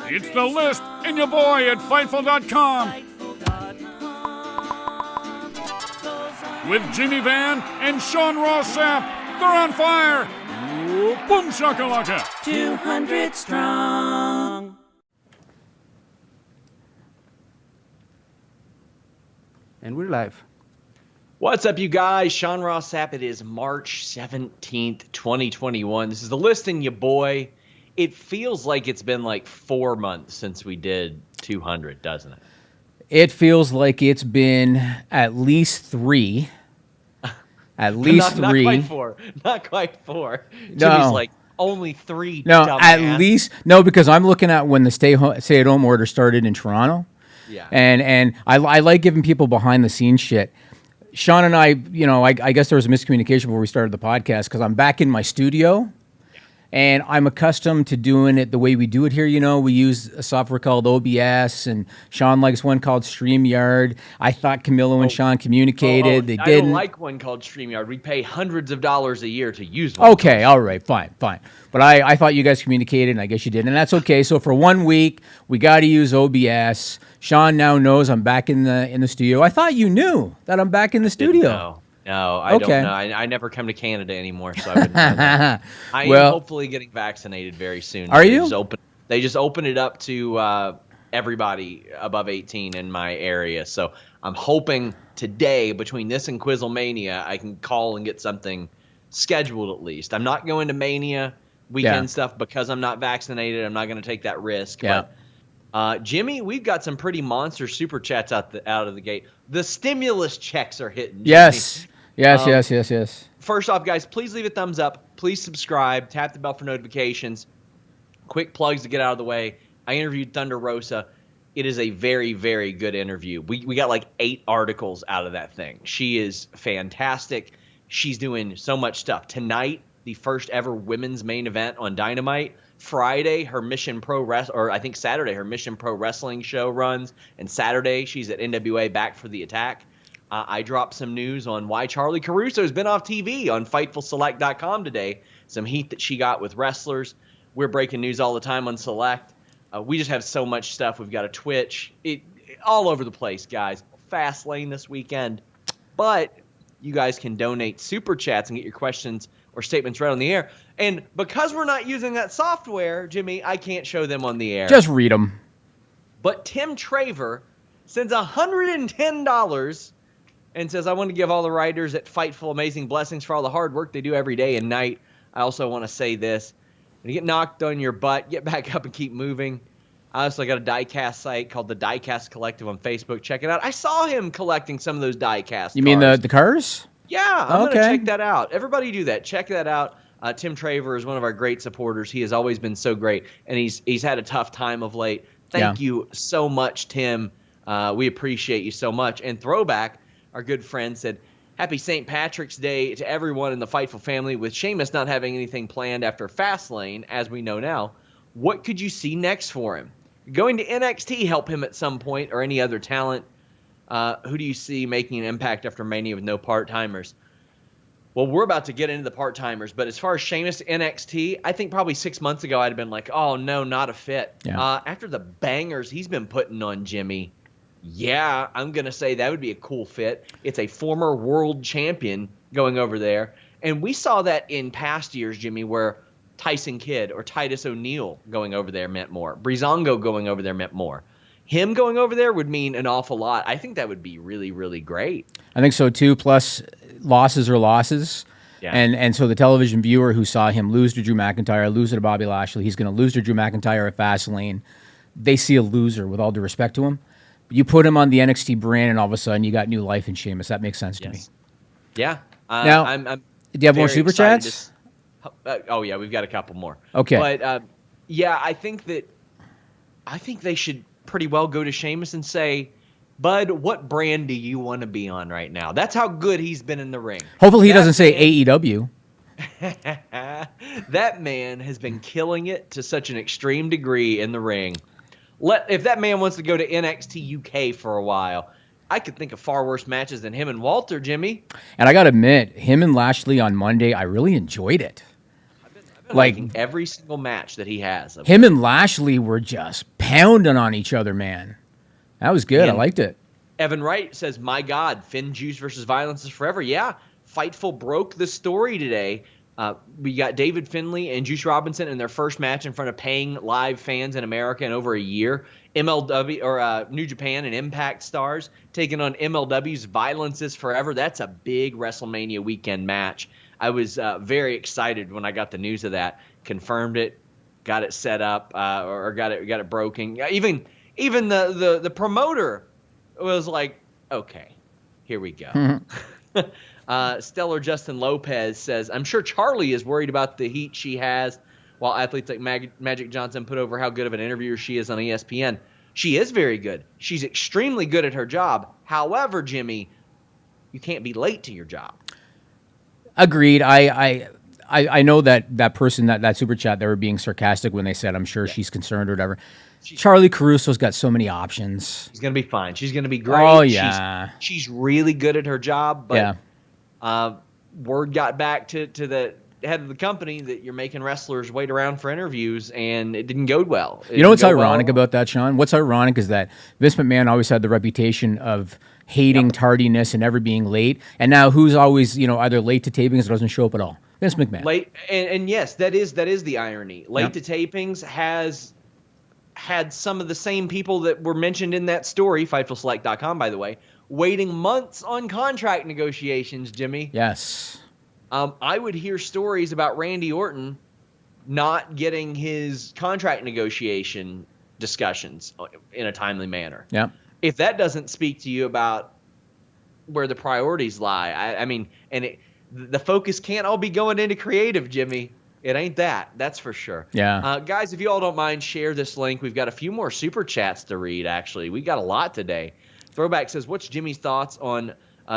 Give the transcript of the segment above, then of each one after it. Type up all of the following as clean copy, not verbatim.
It's The List and your boy at Fightful.com. With Jimmy Van and Sean Ross Sapp. They're on fire. Ooh, boom shakalaka. 200 strong. And we're live. What's up, you guys? Sean Ross Sapp. It is March 17th, 2021. This is The List and your boy. It feels like it's been like 4 months since we did 200, doesn't it? It feels like it's been at least 3. At least not 3. Not quite 4. Not quite 4. No. Jimmy's like, only 3. No, dumbass. at least. No, because I'm looking at when the stay-at-home order started in Toronto. Yeah. And I like giving people behind-the-scenes shit. Sean and I, I guess there was a miscommunication before we started the podcast because I'm back in my studio. And I'm accustomed to doing it the way we do it here. We use a software called OBS, and Sean likes one called StreamYard. I thought Camilo and Sean communicated. They didn't. I don't like one called StreamYard. We pay hundreds of dollars a year to use one. Okay, all right, fine. But I thought you guys communicated, and I guess you did, and that's okay. So for 1 week, we got to use OBS. Sean now knows I'm back in the studio. I thought you knew that I'm back in the studio. No, I don't know. I never come to Canada anymore, so I wouldn't know that. I am hopefully getting vaccinated very soon. Are you? They just opened it up to everybody above 18 in my area. So I'm hoping today, between this and WrestleMania, I can call and get something scheduled at least. I'm not going to Mania weekend stuff because I'm not vaccinated. I'm not going to take that risk. Yeah. But Jimmy, we've got some pretty monster super chats out of the gate. The stimulus checks are hitting. Jimmy. Yes. Yes. First off, guys, please leave a thumbs up. Please subscribe. Tap the bell for notifications. Quick plugs to get out of the way. I interviewed Thunder Rosa. It is a very, very good interview. We got like 8 articles out of that thing. She is fantastic. She's doing so much stuff. Tonight, the first ever women's main event on Dynamite. Friday, her Mission Pro Saturday, her Mission Pro Wrestling show runs. And Saturday, she's at NWA Back for the Attack. I dropped some news on why Charlie Caruso's been off TV on FightfulSelect.com today. Some heat that she got with wrestlers. We're breaking news all the time on Select. We just have so much stuff. We've got a Twitch. All over the place, guys. Fast lane this weekend. But you guys can donate super chats and get your questions or statements right on the air. And because we're not using that software, Jimmy, I can't show them on the air. Just read them. But Tim Traver sends $110 and says, I want to give all the writers at Fightful amazing blessings for all the hard work they do every day and night. I also want to say this. When you get knocked on your butt, get back up and keep moving. I also got a diecast site called the Diecast Collective on Facebook. Check it out. I saw him collecting some of those diecast You mean the cars? Yeah, I'm going to check that out. Everybody do that. Check that out. Tim Traver is one of our great supporters. He has always been so great, and he's had a tough time of late. Thank you so much, Tim. We appreciate you so much. And Throwback, our good friend, said, Happy St. Patrick's Day to everyone in the Fightful family. With Sheamus not having anything planned after Fastlane, as we know now, what could you see next for him? Going to NXT help him at some point, or any other talent? Who do you see making an impact after Mania with no part-timers? Well, we're about to get into the part-timers, but as far as Sheamus NXT, I think probably 6 months ago I'd have been like, oh, no, not a fit. Yeah. After the bangers he's been putting on Jimmy, yeah, I'm going to say that would be a cool fit. It's a former world champion going over there. And we saw that in past years, Jimmy, where Tyson Kidd or Titus O'Neil going over there meant more. Breezango going over there meant more. Him going over there would mean an awful lot. I think that would be really, really great. I think so, too. Plus, losses are losses. Yeah. And so the television viewer who saw him lose to Drew McIntyre, lose to Bobby Lashley, he's going to lose to Drew McIntyre at Fastlane. They see a loser, with all due respect to him. You put him on the NXT brand, and all of a sudden you got new life in Sheamus. That makes sense to me. Yeah. Now, I'm do you have more super chats? Yeah, we've got a couple more. Okay. But, I think they should pretty well go to Sheamus and say, Bud, what brand do you want to be on right now? That's how good he's been in the ring. Hopefully he doesn't say AEW. That man has been killing it to such an extreme degree in the ring. If that man wants to go to NXT UK for a while, I could think of far worse matches than him and Walter, Jimmy. And I got to admit, him and Lashley on Monday, I really enjoyed it. Like liking every single match that he has. him and Lashley were just pounding on each other, man. That was good. I liked it. Evan Wright says, "My God, Finn Juice versus Violence is forever." Yeah, Fightful broke the story today. We got David Finlay and Juice Robinson in their first match in front of paying live fans in America in over a year. MLW or New Japan and Impact stars taking on MLW's Violence is Forever. That's a big WrestleMania weekend match. I was very excited when I got the news of that. Confirmed it, got it set up, or got it broken. Even the promoter was like, "Okay, here we go." Stellar Justin Lopez says, "I'm sure Charlie is worried about the heat she has, while athletes like Magic Johnson put over how good of an interviewer she is on ESPN. She is very good. She's extremely good at her job. However, Jimmy, you can't be late to your job." Agreed. I know that person, that super chat, they were being sarcastic when they said, "I'm sure she's concerned," or whatever. Charlie Caruso's got so many options. She's gonna be fine. She's gonna be great. Oh yeah. She's really good at her job. But Yeah. Word got back to the head of the company that you're making wrestlers wait around for interviews, and it didn't go well. You know what's ironic about that, Sean? What's ironic is that Vince McMahon always had the reputation of hating tardiness and never being late. And now who's always, either late to tapings or doesn't show up at all? Vince McMahon. Late, and yes, that is the irony. Late to tapings has had some of the same people that were mentioned in that story, FightfulSelect.com, by the way, waiting months on contract negotiations, Jimmy. Yes. I would hear stories about Randy Orton not getting his contract negotiation discussions in a timely manner. Yeah. If that doesn't speak to you about where the priorities lie, I mean, the focus can't all be going into creative, Jimmy. It ain't that. That's for sure. Yeah. Guys, if you all don't mind, share this link. We've got a few more super chats to read, actually. We got a lot today. Throwback says, "What's Jimmy's thoughts on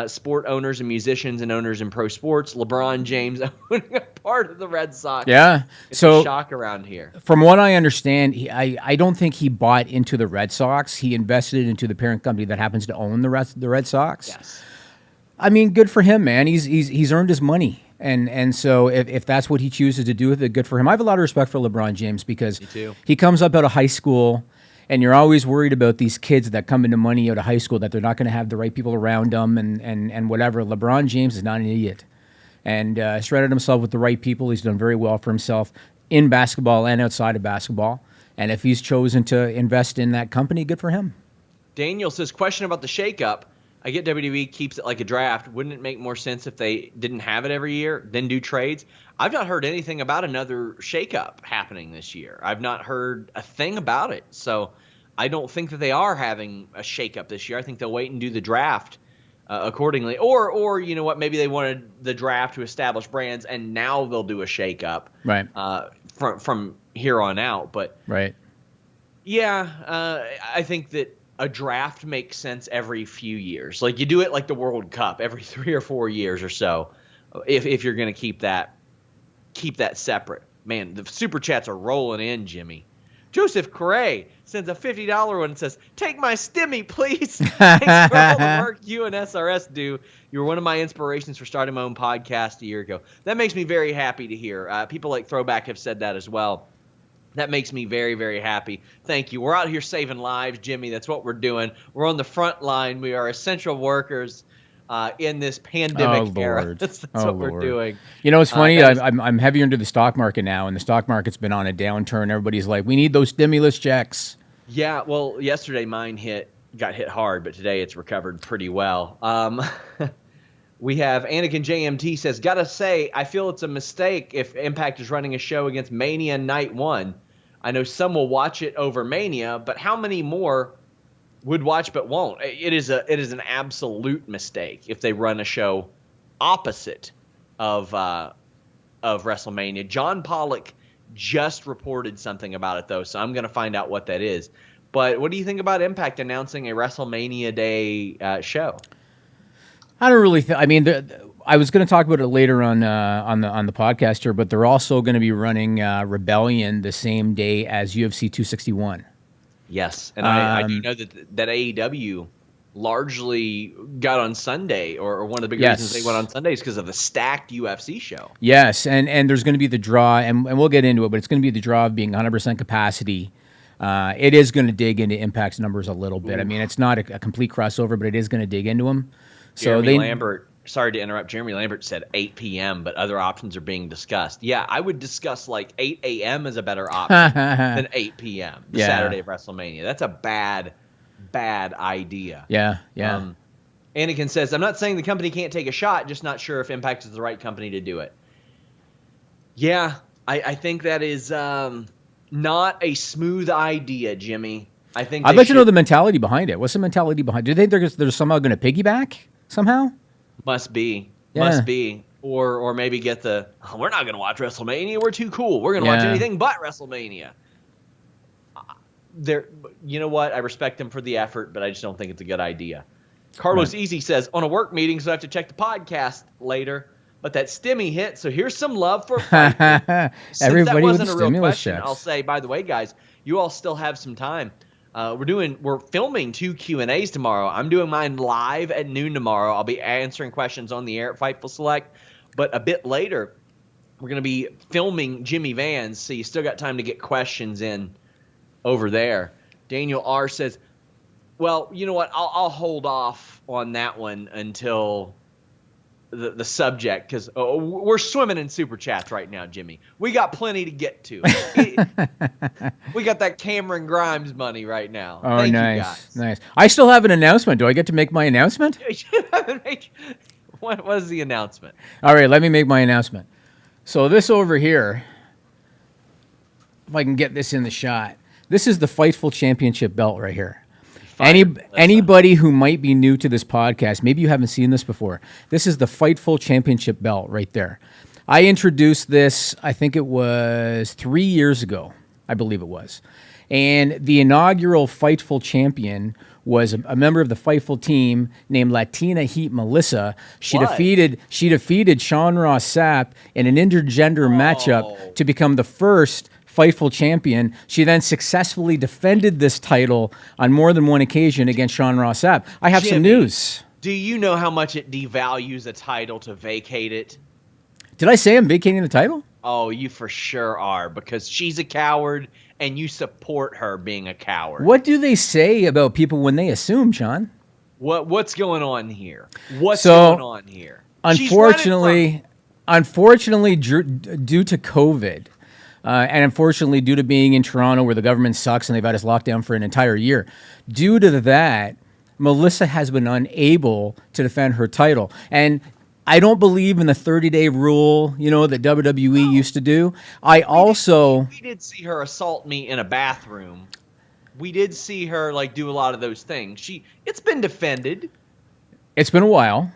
sport owners and musicians and owners in pro sports? LeBron James owning a part of the Red Sox." Yeah. It's so a shock around here. From what I understand, I don't think he bought into the Red Sox. He invested into the parent company that happens to own the Red Sox. Yes. I mean, good for him, man. He's earned his money. And so if that's what he chooses to do with it, good for him. I have a lot of respect for LeBron James because he comes up out of high school, and you're always worried about these kids that come into money out of high school that they're not going to have the right people around them and whatever. LeBron James is not an idiot. And surrounded himself with the right people. He's done very well for himself in basketball and outside of basketball. And if he's chosen to invest in that company, good for him. Daniel says, "Question about the shakeup. I get WWE keeps it like a draft. Wouldn't it make more sense if they didn't have it every year, then do trades?" I've not heard anything about another shakeup happening this year. I've not heard a thing about it. So I don't think that they are having a shakeup this year. I think they'll wait and do the draft accordingly. Or you know what? Maybe they wanted the draft to establish brands, and now they'll do a shakeup from here on out. But yeah, I think that a draft makes sense every few years. Like you do it like the World Cup every 3 or 4 years or so, if you're going to keep that separate. Man, the super chats are rolling in, Jimmy. Joseph Correa sends a $50 one and says, "Take my stimmy, please. Thanks for all the work you and SRS do. You were one of my inspirations for starting my own podcast a year ago." That makes me very happy to hear. People like Throwback have said that as well. That makes me very, very happy. Thank you. We're out here saving lives, Jimmy. That's what we're doing. We're on the front line. We are essential workers in this pandemic era. That's what we're doing. You know, it's funny. I'm heavier into the stock market now, and the stock market's been on a downturn. Everybody's like, "We need those stimulus checks." Yeah. Well, yesterday mine got hit hard, but today it's recovered pretty well. We have Anakin JMT says, "Gotta say, I feel it's a mistake if Impact is running a show against Mania Night 1. I know some will watch it over Mania, but how many more would watch but won't? It is an absolute mistake if they run a show opposite of WrestleMania." John Pollock just reported something about it, though, so I'm going to find out what that is. But what do you think about Impact announcing a WrestleMania Day show? I don't really I mean, I was going to talk about it later on the podcast here, but they're also going to be running Rebellion the same day as UFC 261. Yes, and I do know that AEW largely got on Sunday, or one of the big reasons they went on Sundays because of the stacked UFC show. Yes, and there's going to be the draw, and we'll get into it, but it's going to be the draw of being 100% capacity. It is going to dig into Impact's numbers a little bit. I mean, it's not a complete crossover, but it is going to dig into them. So Jeremy Lambert, sorry to interrupt, Jeremy Lambert said 8 p.m., but other options are being discussed. Yeah, I would discuss like 8 a.m. as a better option than 8 p.m. the Saturday of WrestleMania. That's a bad idea. Yeah. Anakin says, I'm not saying the company can't take a shot, just not sure if Impact is the right company to do it. Yeah, I think that is not a smooth idea, Jimmy. I'd let you know the mentality behind it. What's the mentality behind it? Do you think they're somehow going to piggyback somehow? Must be. Or maybe get we're not going to watch WrestleMania. We're too cool. We're going to watch anything but WrestleMania. You know what? I respect them for the effort, but I just don't think it's a good idea. Carlos Easy says, on a work meeting, so I have to check the podcast later. But that stimmy hit, so here's some love for Fightful. Everybody that wasn't with a real stimulus question, checks. I'll say, by the way, guys, you all still have some time. We're filming 2 Q&As tomorrow. I'm doing mine live at noon tomorrow. I'll be answering questions on the air at Fightful Select. But a bit later, we're going to be filming Jimmy Vans, so you still got time to get questions in over there. Daniel R. says, well, you know what? I'll hold off on that one until the subject, because we're swimming in super chats right now, Jimmy. We got plenty to get to. We got that Cameron Grimes money right now. Oh, Thank nice, you guys. nice. I still have an announcement. Do I get to make my announcement? What is the announcement? All right, let me make my announcement. So this over here, if I can get this in the shot, this is the Fightful Championship belt right here. Anybody who might be new to this podcast, maybe you haven't seen this before. This is the Fightful Championship belt right there. I introduced this, I think it was 3 years ago, I believe it was. And the inaugural Fightful champion was a member of the Fightful team named Latina Heat Melissa. She defeated Sean Ross Sapp in an intergender matchup to become the first Fightful champion. She then successfully defended this title on more than one occasion against Sean Ross Sapp. I have some news. Do you know how much it devalues a title to vacate it? Did I say I'm vacating the title? Oh, you for sure are, because she's a coward and you support her being a coward. What do they say about people when they assume, Sean? What's going on here? What's going on here? Unfortunately, due to COVID, and unfortunately due to being in Toronto where the government sucks and they've had us locked down for an entire year, due to that, Melissa has been unable to defend her title. And I don't believe in the 30-day rule, that WWE used to do. We did see her assault me in a bathroom. We did see her do a lot of those things. It's been defended. It's been a while.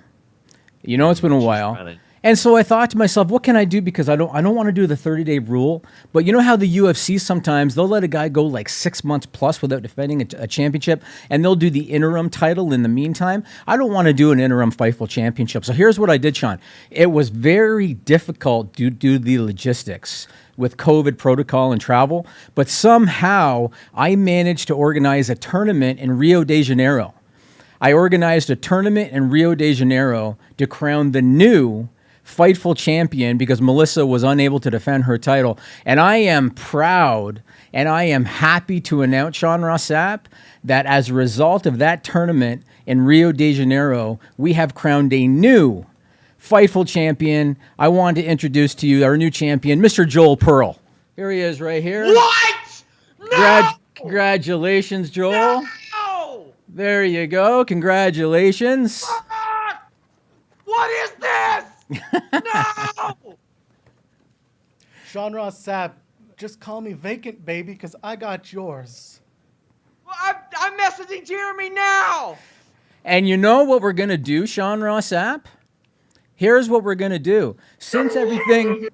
It's been a while. And so I thought to myself, what can I do? Because I don't want to do the 30-day rule. But you know how the UFC sometimes, they'll let a guy go 6 months plus without defending a championship, and they'll do the interim title in the meantime. I don't want to do an interim Fightful championship. So here's what I did, Sean. It was very difficult due to the logistics with COVID protocol and travel, but somehow I managed to organize a tournament in Rio de Janeiro. I organized a tournament in Rio de Janeiro to crown the new Fightful champion because Melissa was unable to defend her title. And I am proud and I am happy to announce, Sean Ross Sapp, that as a result of that tournament in Rio de Janeiro, we have crowned a new Fightful champion. I want to introduce to you our new champion, Mr. Joel Pearl. Here he is right here. What? No! Congratulations, Joel. No! There you go. Congratulations. What is this? No! Sean Ross Sapp, just call me vacant, baby, because I got yours. Well, I'm messaging Jeremy now. And you know what we're going to do, Sean Ross Sapp? Here's what we're going to do. Since everything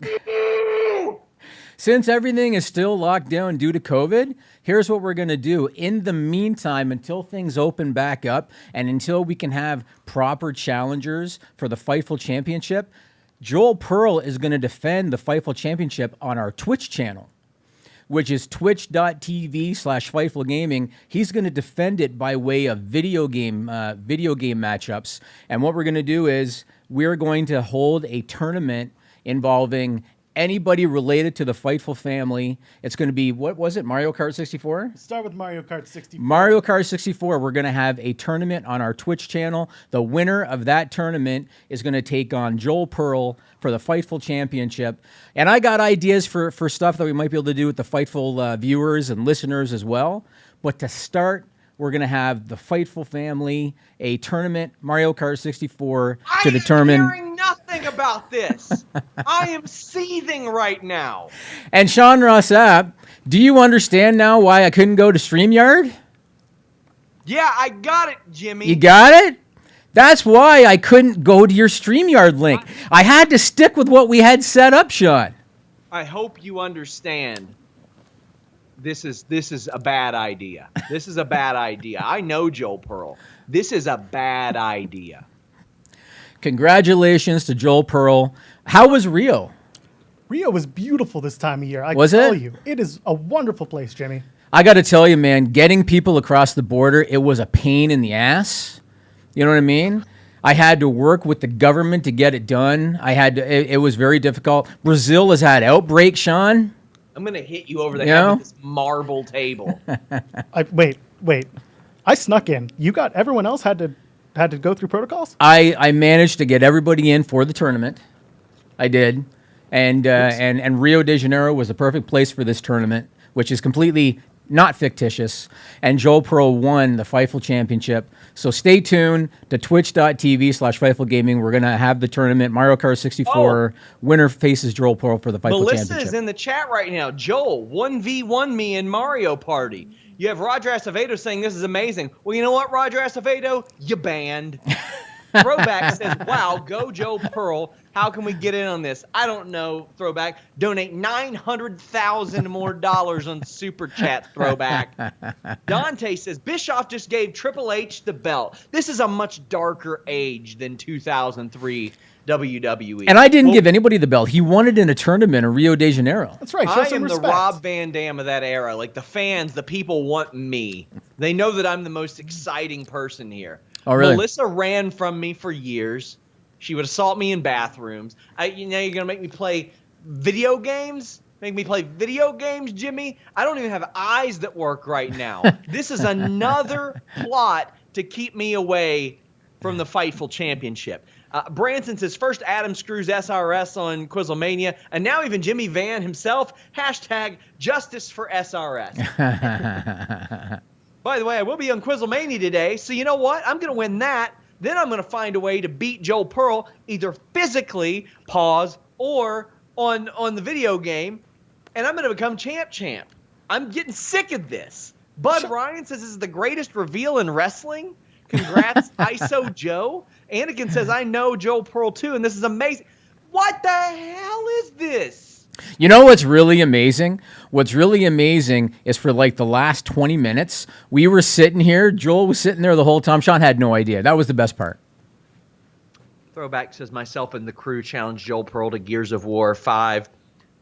is still locked down due to COVID, here's what we're going to do. In the meantime, until things open back up and until we can have proper challengers for the Fightful Championship, Joel Pearl is going to defend the Fightful Championship on our Twitch channel. which is twitch.tv/Fightful Gaming. He's going to defend it by way of video game matchups. And what we're going to do is we're going to hold a tournament involving anybody related to the Fightful family. It's going to be, what was it, Mario Kart 64? Start with Mario Kart 64. Mario Kart 64, we're going to have a tournament on our Twitch channel. The winner of that tournament is going to take on Joel Pearl for the Fightful Championship. And I got ideas for stuff that we might be able to do with the Fightful viewers and listeners as well. But to start, we're going to have the Fightful family, a tournament, Mario Kart 64, to determine... I am hearing nothing about this. I am seething right now. And Sean Ross Sapp, do you understand now why I couldn't go to StreamYard? Yeah, I got it, Jimmy. You got it? That's why I couldn't go to your StreamYard link. I had to stick with what we had set up, Sean. I hope you understand. This is a bad idea. This is a bad idea. I know Joel Pearl. This is a bad idea. Congratulations to Joel Pearl. How was Rio? Rio was beautiful this time of year. I Was can tell it? you, it is a wonderful place, Jimmy. I got to tell you, man, getting people across the border, it was a pain in the ass. You know what I mean? I had to work with the government to get it done. It was very difficult. Brazil has had outbreaks, Sean. I'm going to hit you over the head with this marble table. Wait. I snuck in. Everyone else had to go through protocols? I managed to get everybody in for the tournament. I did. And Rio de Janeiro was the perfect place for this tournament, which is completely not fictitious. And Joel Pearl won the Fightful Championship. So stay tuned to twitch.tv/Fightful Gaming. We're going to have the tournament, Mario Kart 64. Winner faces Joel Pearl for the Fightful Championship. Melissa is in the chat right now. Joel, 1v1 me in Mario Party. You have Roger Acevedo saying this is amazing. Well, you know what, Roger Acevedo? You banned. Throwback says, wow, go Joe Pearl. How can we get in on this? I don't know, Throwback. Donate $900,000 more on Super Chat, Throwback. Dante says, Bischoff just gave Triple H the belt. This is a much darker age than 2003 WWE. And I didn't give anybody the belt. He won it in a tournament in Rio de Janeiro. That's right. Show I some am respect. the Rob Van Dam of that era. Like, the fans, the people want me. They know that I'm the most exciting person here. Oh, really? Melissa ran from me for years. She would assault me in bathrooms. You're going to make me play video games? Make me play video games, Jimmy? I don't even have eyes that work right now. This is another plot to keep me away from the Fightful Championship. Branson says, first Adam screws SRS on Quizlemania, and now even Jimmy Van himself, hashtag justice for SRS. By the way, I will be on Quizlemania today, so you know what? I'm going to win that. Then I'm going to find a way to beat Joel Pearl, either physically, or on the video game, and I'm going to become champ. I'm getting sick of this. Bud Ryan says this is the greatest reveal in wrestling. Congrats, ISO Joe. Anakin says, I know Joel Pearl too, and this is amazing. What the hell is this? You know what's really amazing? What's really amazing is for like the last 20 minutes, we were sitting here. Joel was sitting there the whole time. Sean had no idea. That was the best part. Throwback says, myself and the crew challenged Joel Pearl to Gears of War 5,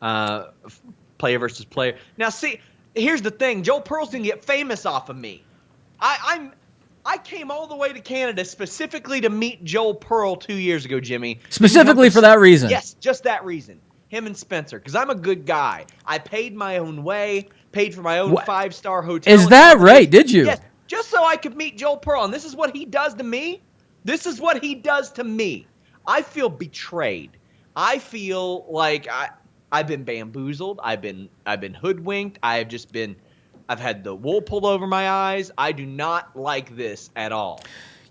player versus player. Now, see, here's the thing. Joel Pearl's going to get famous off of me. I came all the way to Canada specifically to meet Joel Pearl 2 years ago, Jimmy. Specifically for that reason. Yes, just that reason. Him and Spencer, because I'm a good guy. I paid my own way, paid for my own 5-star hotel. Is that right? Did you? Yes, just so I could meet Joel Pearl. And this is what he does to me. This is what he does to me. I feel betrayed. I feel like I've been bamboozled. I've been hoodwinked. I've had the wool pulled over my eyes. I do not like this at all.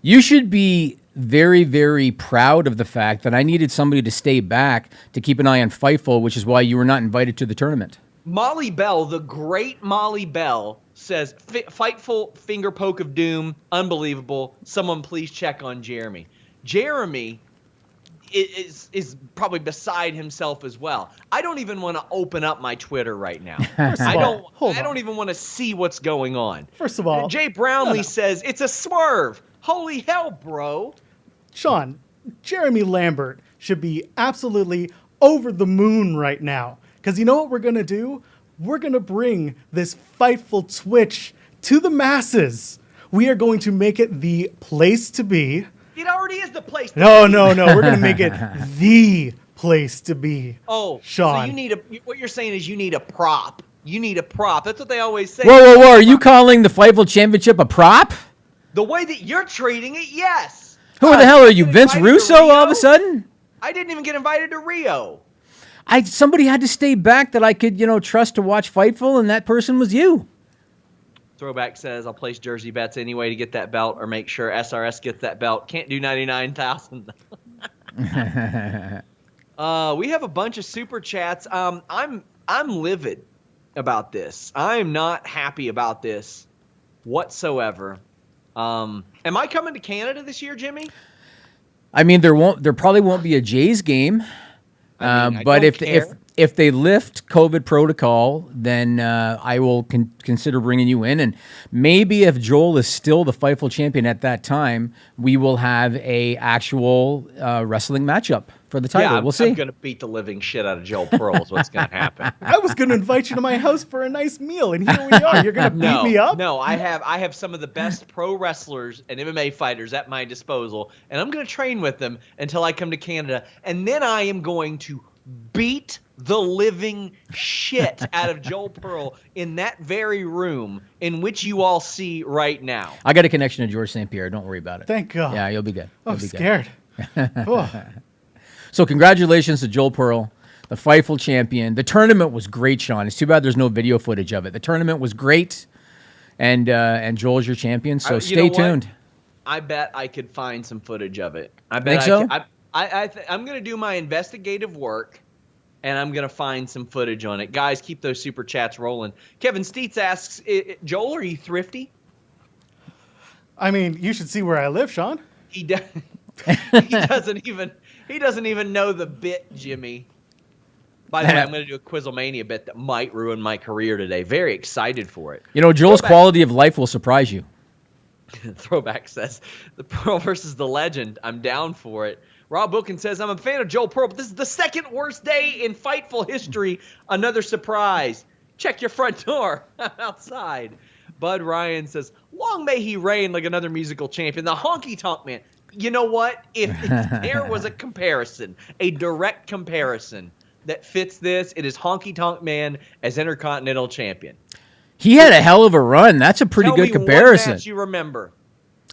You should be very, very proud of the fact that I needed somebody to stay back to keep an eye on Fightful, which is why you were not invited to the tournament. Molly Bell, the great Molly Bell, says, Fightful finger poke of doom, unbelievable. Someone please check on Jeremy. Jeremy is probably beside himself as well. I don't even want to open up my Twitter right now. I don't even want to see what's going on. First of all, Jay Brownlee says, it's a swerve. Holy hell, bro. Sean, Jeremy Lambert should be absolutely over the moon right now. Because you know what we're going to do? we're going to bring this Fightful Twitch to the masses. We are going to make it the place to be. It already is the place to be. No. We're going to make it the place to be. Oh, Sean. So you need what you're saying is you need a prop. You need a prop. That's what they always say. Whoa. Are you calling the Fightful Championship a prop? The way that you're treating it, yes. Who the hell are you, Get Vince invited to Russo, Rio? all of a sudden? I didn't even get invited to Rio. Somebody had to stay back that I could, trust to watch Fightful, and that person was you. Throwback says, I'll place jersey bets anyway to get that belt or make sure SRS gets that belt. Can't do 99,000. We have a bunch of super chats. I'm livid about this. I'm not happy about this whatsoever. Am I coming to Canada this year, Jimmy? I mean, there probably won't be a Jays game. But if they lift COVID protocol, then I will consider bringing you in. And maybe if Joel is still the Fightful champion at that time, we will have a actual wrestling matchup for the title. Yeah, we'll see. I'm going to beat the living shit out of Joel Pearl is what's going to happen. I was going to invite you to my house for a nice meal, and here we are. You're going to beat me up? No, I have some of the best pro wrestlers and MMA fighters at my disposal, and I'm going to train with them until I come to Canada, and then I am going to beat the living shit out of Joel Pearl in that very room in which you all see right now. I got a connection to George St. Pierre. Don't worry about it. Thank God. Yeah, you'll be good. I'm scared. Oh. So congratulations to Joel Pearl, the Fightful champion. The tournament was great, Sean. It's too bad there's no video footage of it. The tournament was great, and Joel's your champion. So stay tuned. I bet I could find some footage of it. I Think bet so? I'm going to do my investigative work, and I'm going to find some footage on it. Guys, keep those super chats rolling. Kevin Steets asks, Joel, are you thrifty? I mean, you should see where I live, Sean. He doesn't even know the bit, Jimmy. By the way, I'm going to do a Quizlemania bit that might ruin my career today. Very excited for it. Joel's quality of life will surprise you. Throwback says, the Pearl versus the Legend. I'm down for it. Rob Wilkins says, I'm a fan of Joel Pearl, but this is the second worst day in Fightful history. Another surprise. Check your front door. I'm outside. Bud Ryan says, long may he reign like another musical champion. The Honky Tonk Man. You know what? If there was a comparison, a direct comparison that fits this, it is Honky Tonk Man as Intercontinental Champion. He had a hell of a run. That's a pretty good comparison. What match you remember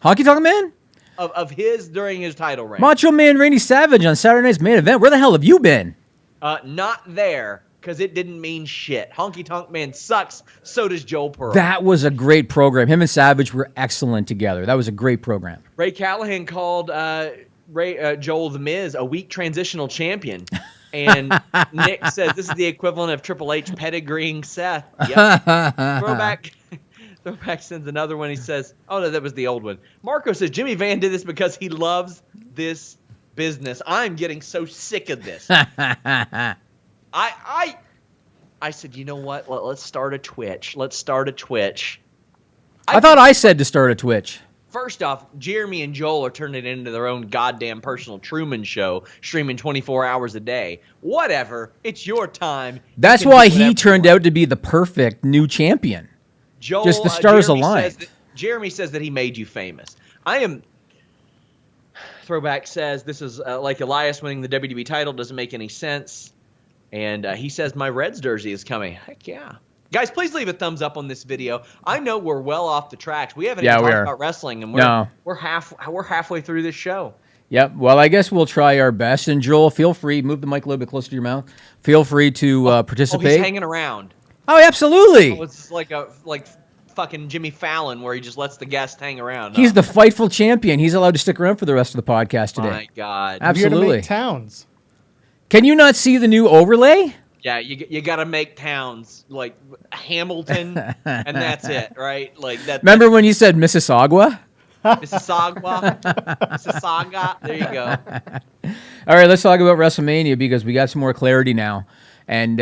Honky Tonk Man? Of his during his title reign. Macho Man Randy Savage on Saturday Night's Main Event. Where the hell have you been? Not there, because it didn't mean shit. Honky Tonk Man sucks. So does Joel Pearl. That was a great program. Him and Savage were excellent together. That was a great program. Ray Callahan called Joel the Miz a weak transitional champion. And Nick says this is the equivalent of Triple H pedigreeing Seth. Yep. Throwback sends another one. He says, oh, no, that was the old one. Marco says, Jimmy Van did this because he loves this business. I'm getting so sick of this. I said, you know what? Let's start a Twitch. I thought I said to start a Twitch. First off, Jeremy and Joel are turning it into their own goddamn personal Truman Show, streaming 24 hours a day. Whatever. It's your time. That's why he turned out to be the perfect new champion. Joel, just the stars aligned. Jeremy says that he made you famous. Throwback says this is like Elias winning the WWE title doesn't make any sense. And he says my Reds jersey is coming. Heck yeah. Guys, please leave a thumbs up on this video. I know we're well off the tracks. We haven't even talked about wrestling, and we're halfway through this show. Yep. Well, I guess we'll try our best. And Joel, feel free. Move the mic a little bit closer to your mouth. Feel free to participate. Oh, he's hanging around. Oh, absolutely. Oh, it's like fucking Jimmy Fallon, where he just lets the guest hang around. He's the Fightful champion. He's allowed to stick around for the rest of the podcast today. My God. Absolutely. You're to make towns. Can you not see the new overlay? Yeah, you got to make towns like Hamilton, and that's it, right? Like that. Remember when you said Mississauga? Mississauga. There you go. All right, let's talk about WrestleMania because we got some more clarity now. And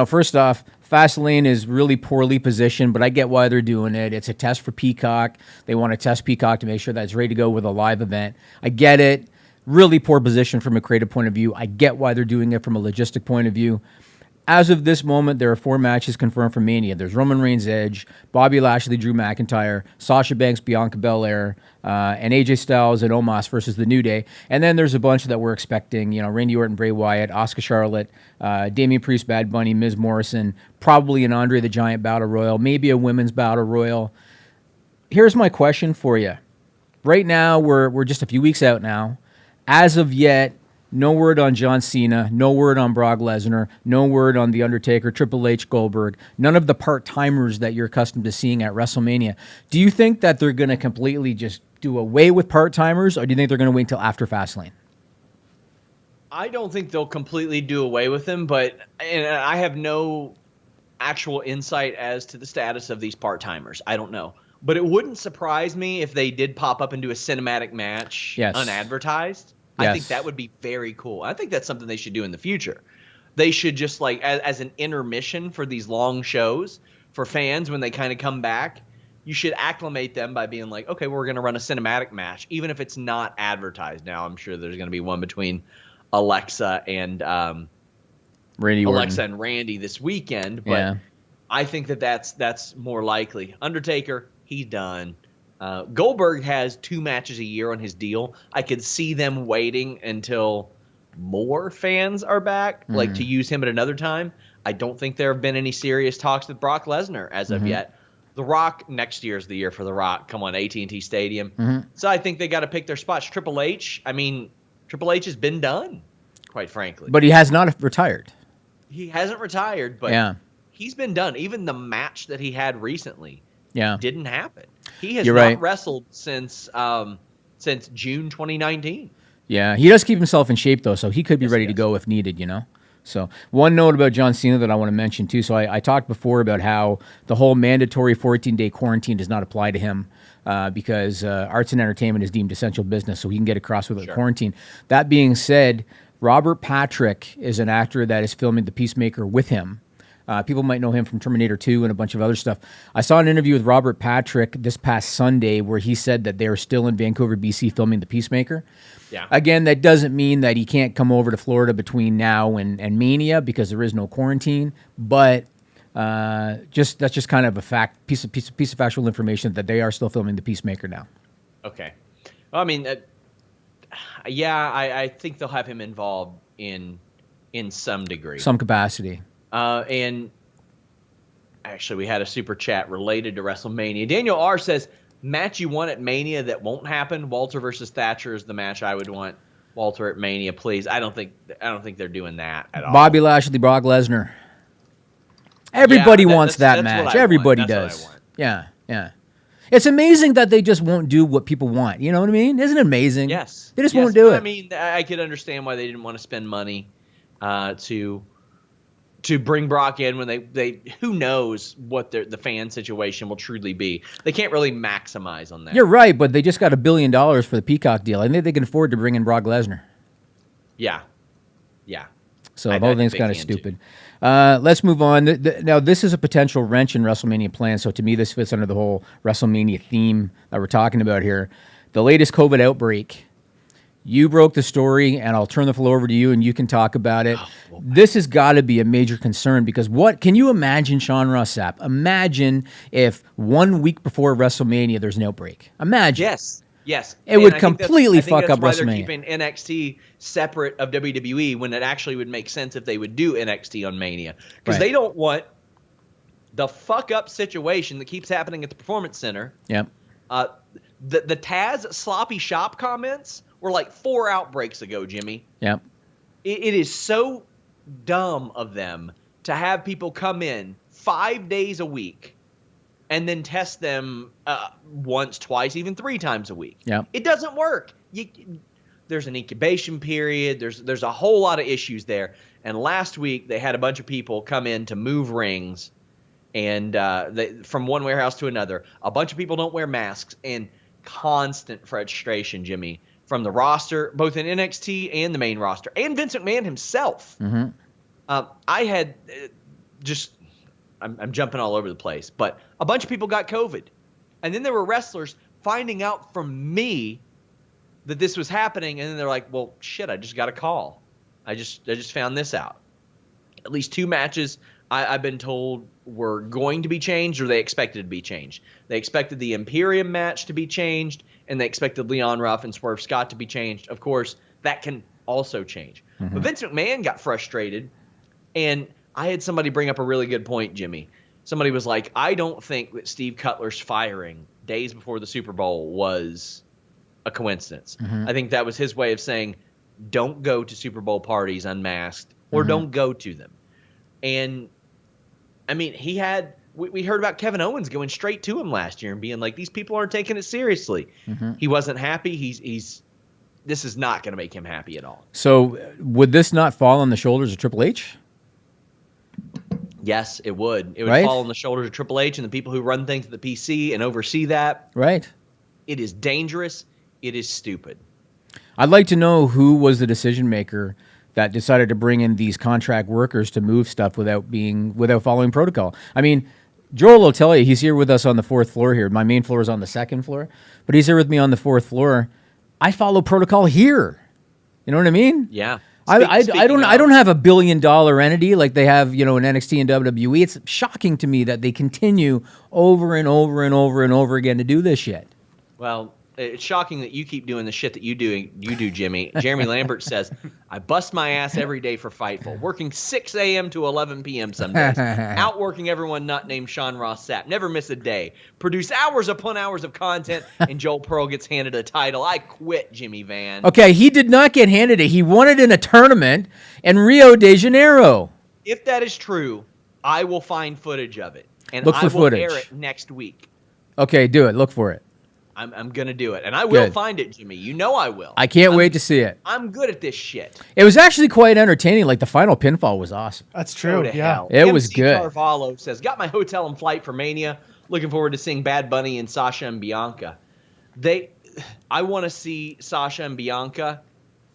first off, Fastlane is really poorly positioned, but I get why they're doing it. It's a test for Peacock. They want to test Peacock to make sure that it's ready to go with a live event. I get it. Really poor position from a creative point of view. I get why they're doing it from a logistic point of view. As of this moment, there are 4 matches confirmed for Mania. There's Roman Reigns, Edge, Bobby Lashley, Drew McIntyre, Sasha Banks, Bianca Belair, and AJ Styles and Omos versus The New Day. And then there's a bunch that we're expecting, Randy Orton, Bray Wyatt, Asuka Charlotte, Damian Priest, Bad Bunny, Miz Morrison, probably an Andre the Giant Battle Royal, maybe a Women's Battle Royal. Here's my question for you. Right now, we're just a few weeks out now. As of yet, no word on John Cena, no word on Brock Lesnar, no word on The Undertaker, Triple H, Goldberg, none of the part-timers that you're accustomed to seeing at WrestleMania. Do you think that they're going to completely just do away with part-timers, or do you think they're going to wait until after Fastlane? I don't think they'll completely do away with them, and I have no actual insight as to the status of these part-timers. I don't know. But it wouldn't surprise me if they did pop up and do a cinematic match unadvertised. I think that would be very cool. I think that's something they should do in the future. They should just as an intermission for these long shows for fans when they kind of come back, you should acclimate them by being like, okay, we're going to run a cinematic match, even if it's not advertised. Now, I'm sure there's going to be one between Alexa and Randy this weekend, but I think that's more likely. Undertaker, he's done. Goldberg has 2 matches a year on his deal. I could see them waiting until more fans are back, to use him at another time. I don't think there have been any serious talks with Brock Lesnar as of yet. The Rock, next year's the year for The Rock. Come on, AT&T Stadium. So I think they got to pick their spots. Triple H has been done, quite frankly. But he has not retired. He hasn't retired, but he's been done. Even the match that he had recently didn't happen. He has not wrestled since June 2019. Yeah, he does keep himself in shape, though, so he could be ready to go if needed, So one note about John Cena that I want to mention, too. So I talked before about how the whole mandatory 14-day quarantine does not apply to him because arts and entertainment is deemed essential business, so he can get across with a quarantine. That being said, Robert Patrick is an actor that is filming The Peacemaker with him. People might know him from Terminator 2 and a bunch of other stuff. I saw an interview with Robert Patrick this past Sunday where he said that they're still in Vancouver, BC, filming The Peacemaker. Yeah. Again, that doesn't mean that he can't come over to Florida between now and Mania because there is no quarantine. But that's just kind of a piece of factual information that they are still filming The Peacemaker now. Okay. Well, I mean, I think they'll have him involved in some degree, some capacity. And actually, we had a super chat related to WrestleMania. Daniel R says, match you want at Mania that won't happen. Walter versus Thatcher is the match I would want. Walter at Mania, please. I don't think they're doing that at all. Bobby Lashley, Brock Lesnar. Everybody wants that match. Everybody does. Yeah. It's amazing that they just won't do what people want. You know what I mean? Isn't it amazing? Yes. They just won't do it. I mean, I could understand why they didn't want to spend money to bring Brock in when they who knows what the fan situation will truly be. They can't really maximize on that. You're right, but they just got $1 billion for the Peacock deal. I think they can afford to bring in Brock Lesnar. Yeah. So the whole thing's kind of stupid. Let's move on. Now, this is a potential wrench in WrestleMania plans, so to me, this fits under the whole WrestleMania theme that we're talking about here. The latest COVID outbreak. You broke the story, and I'll turn the floor over to you, and you can talk about it. This has got to be a major concern because can you imagine, Sean Ross Sapp? Imagine if 1 week before WrestleMania there's an outbreak. Imagine. Yes. It would completely fuck up WrestleMania. That's why they're keeping NXT separate of WWE when it actually would make sense if they would do NXT on Mania. Because they don't want the fuck up situation that keeps happening at the Performance Center. Yep. The Taz sloppy shop comments were like 4 outbreaks ago, Jimmy. Yep. It is so dumb of them to have people come in 5 days a week and then test them once, twice, even 3 times a week. Yep. It doesn't work. There's an incubation period. There's a whole lot of issues there. And last week they had a bunch of people come in to move rings, and from one warehouse to another. A bunch of people don't wear masks, and constant frustration, Jimmy, from the roster, both in NXT and the main roster, and Vince McMahon himself. Mm-hmm. I had I'm jumping all over the place, but a bunch of people got COVID. And then there were wrestlers finding out from me that this was happening, and then they're like, well, shit, I just got a call. I just found this out. at least 2 matches I've been told were going to be changed, or they expected to be changed. They expected the Imperium match to be changed, and they expected Leon Ruff and Swerve Scott to be changed. Of course, that can also change. But Vince McMahon got frustrated, and I had somebody bring up a really good point, Jimmy. Somebody was like, I don't think that Steve Cutler's firing days before the Super Bowl was a coincidence. I think that was his way of saying, don't go to Super Bowl parties unmasked, or don't go to them. And I mean, we heard about Kevin Owens going straight to him last year and being like, these people aren't taking it seriously. He wasn't happy. This is not going to make him happy at all. So would this not fall on the shoulders of Triple H? Yes, it would. It would Right? fall on the shoulders of Triple H and the people who run things at the PC and oversee that. Right. It is dangerous. It is stupid. I'd like to know who was the decision maker that decided to bring in these contract workers to move stuff without following protocol. I mean, Joel will tell you, he's here with us on the 4th floor here. My main floor is on the 2nd floor, but he's here with me on the 4th floor. I follow protocol here. You know what I mean? Yeah. I don't have a $1 billion entity like they have, in NXT and WWE. It's shocking to me that they continue over and over and over and over again to do this shit. Well, it's shocking that you keep doing the shit that you do, Jimmy. Jeremy Lambert says, I bust my ass every day for Fightful, working 6 a.m. to 11 p.m. some days, outworking everyone not named Sean Ross Sapp, never miss a day, produce hours upon hours of content, and Joel Pearl gets handed a title. I quit, Jimmy Van. Okay, he did not get handed it. He won it in a tournament in Rio de Janeiro. If that is true, I will find footage of it, and Look for I will footage. air it next week. Okay, do it. Look for it. I'm going to do it, and I will Good. find it, Jimmy. You know I will. I can't wait to see it. I'm good at this shit. It was actually quite entertaining. Like, the final pinfall was awesome. That's Go true. to Yeah. hell. It was MC good. Carvalho says, got my hotel and flight for Mania. Looking forward to seeing Bad Bunny and Sasha and Bianca. I want to see Sasha and Bianca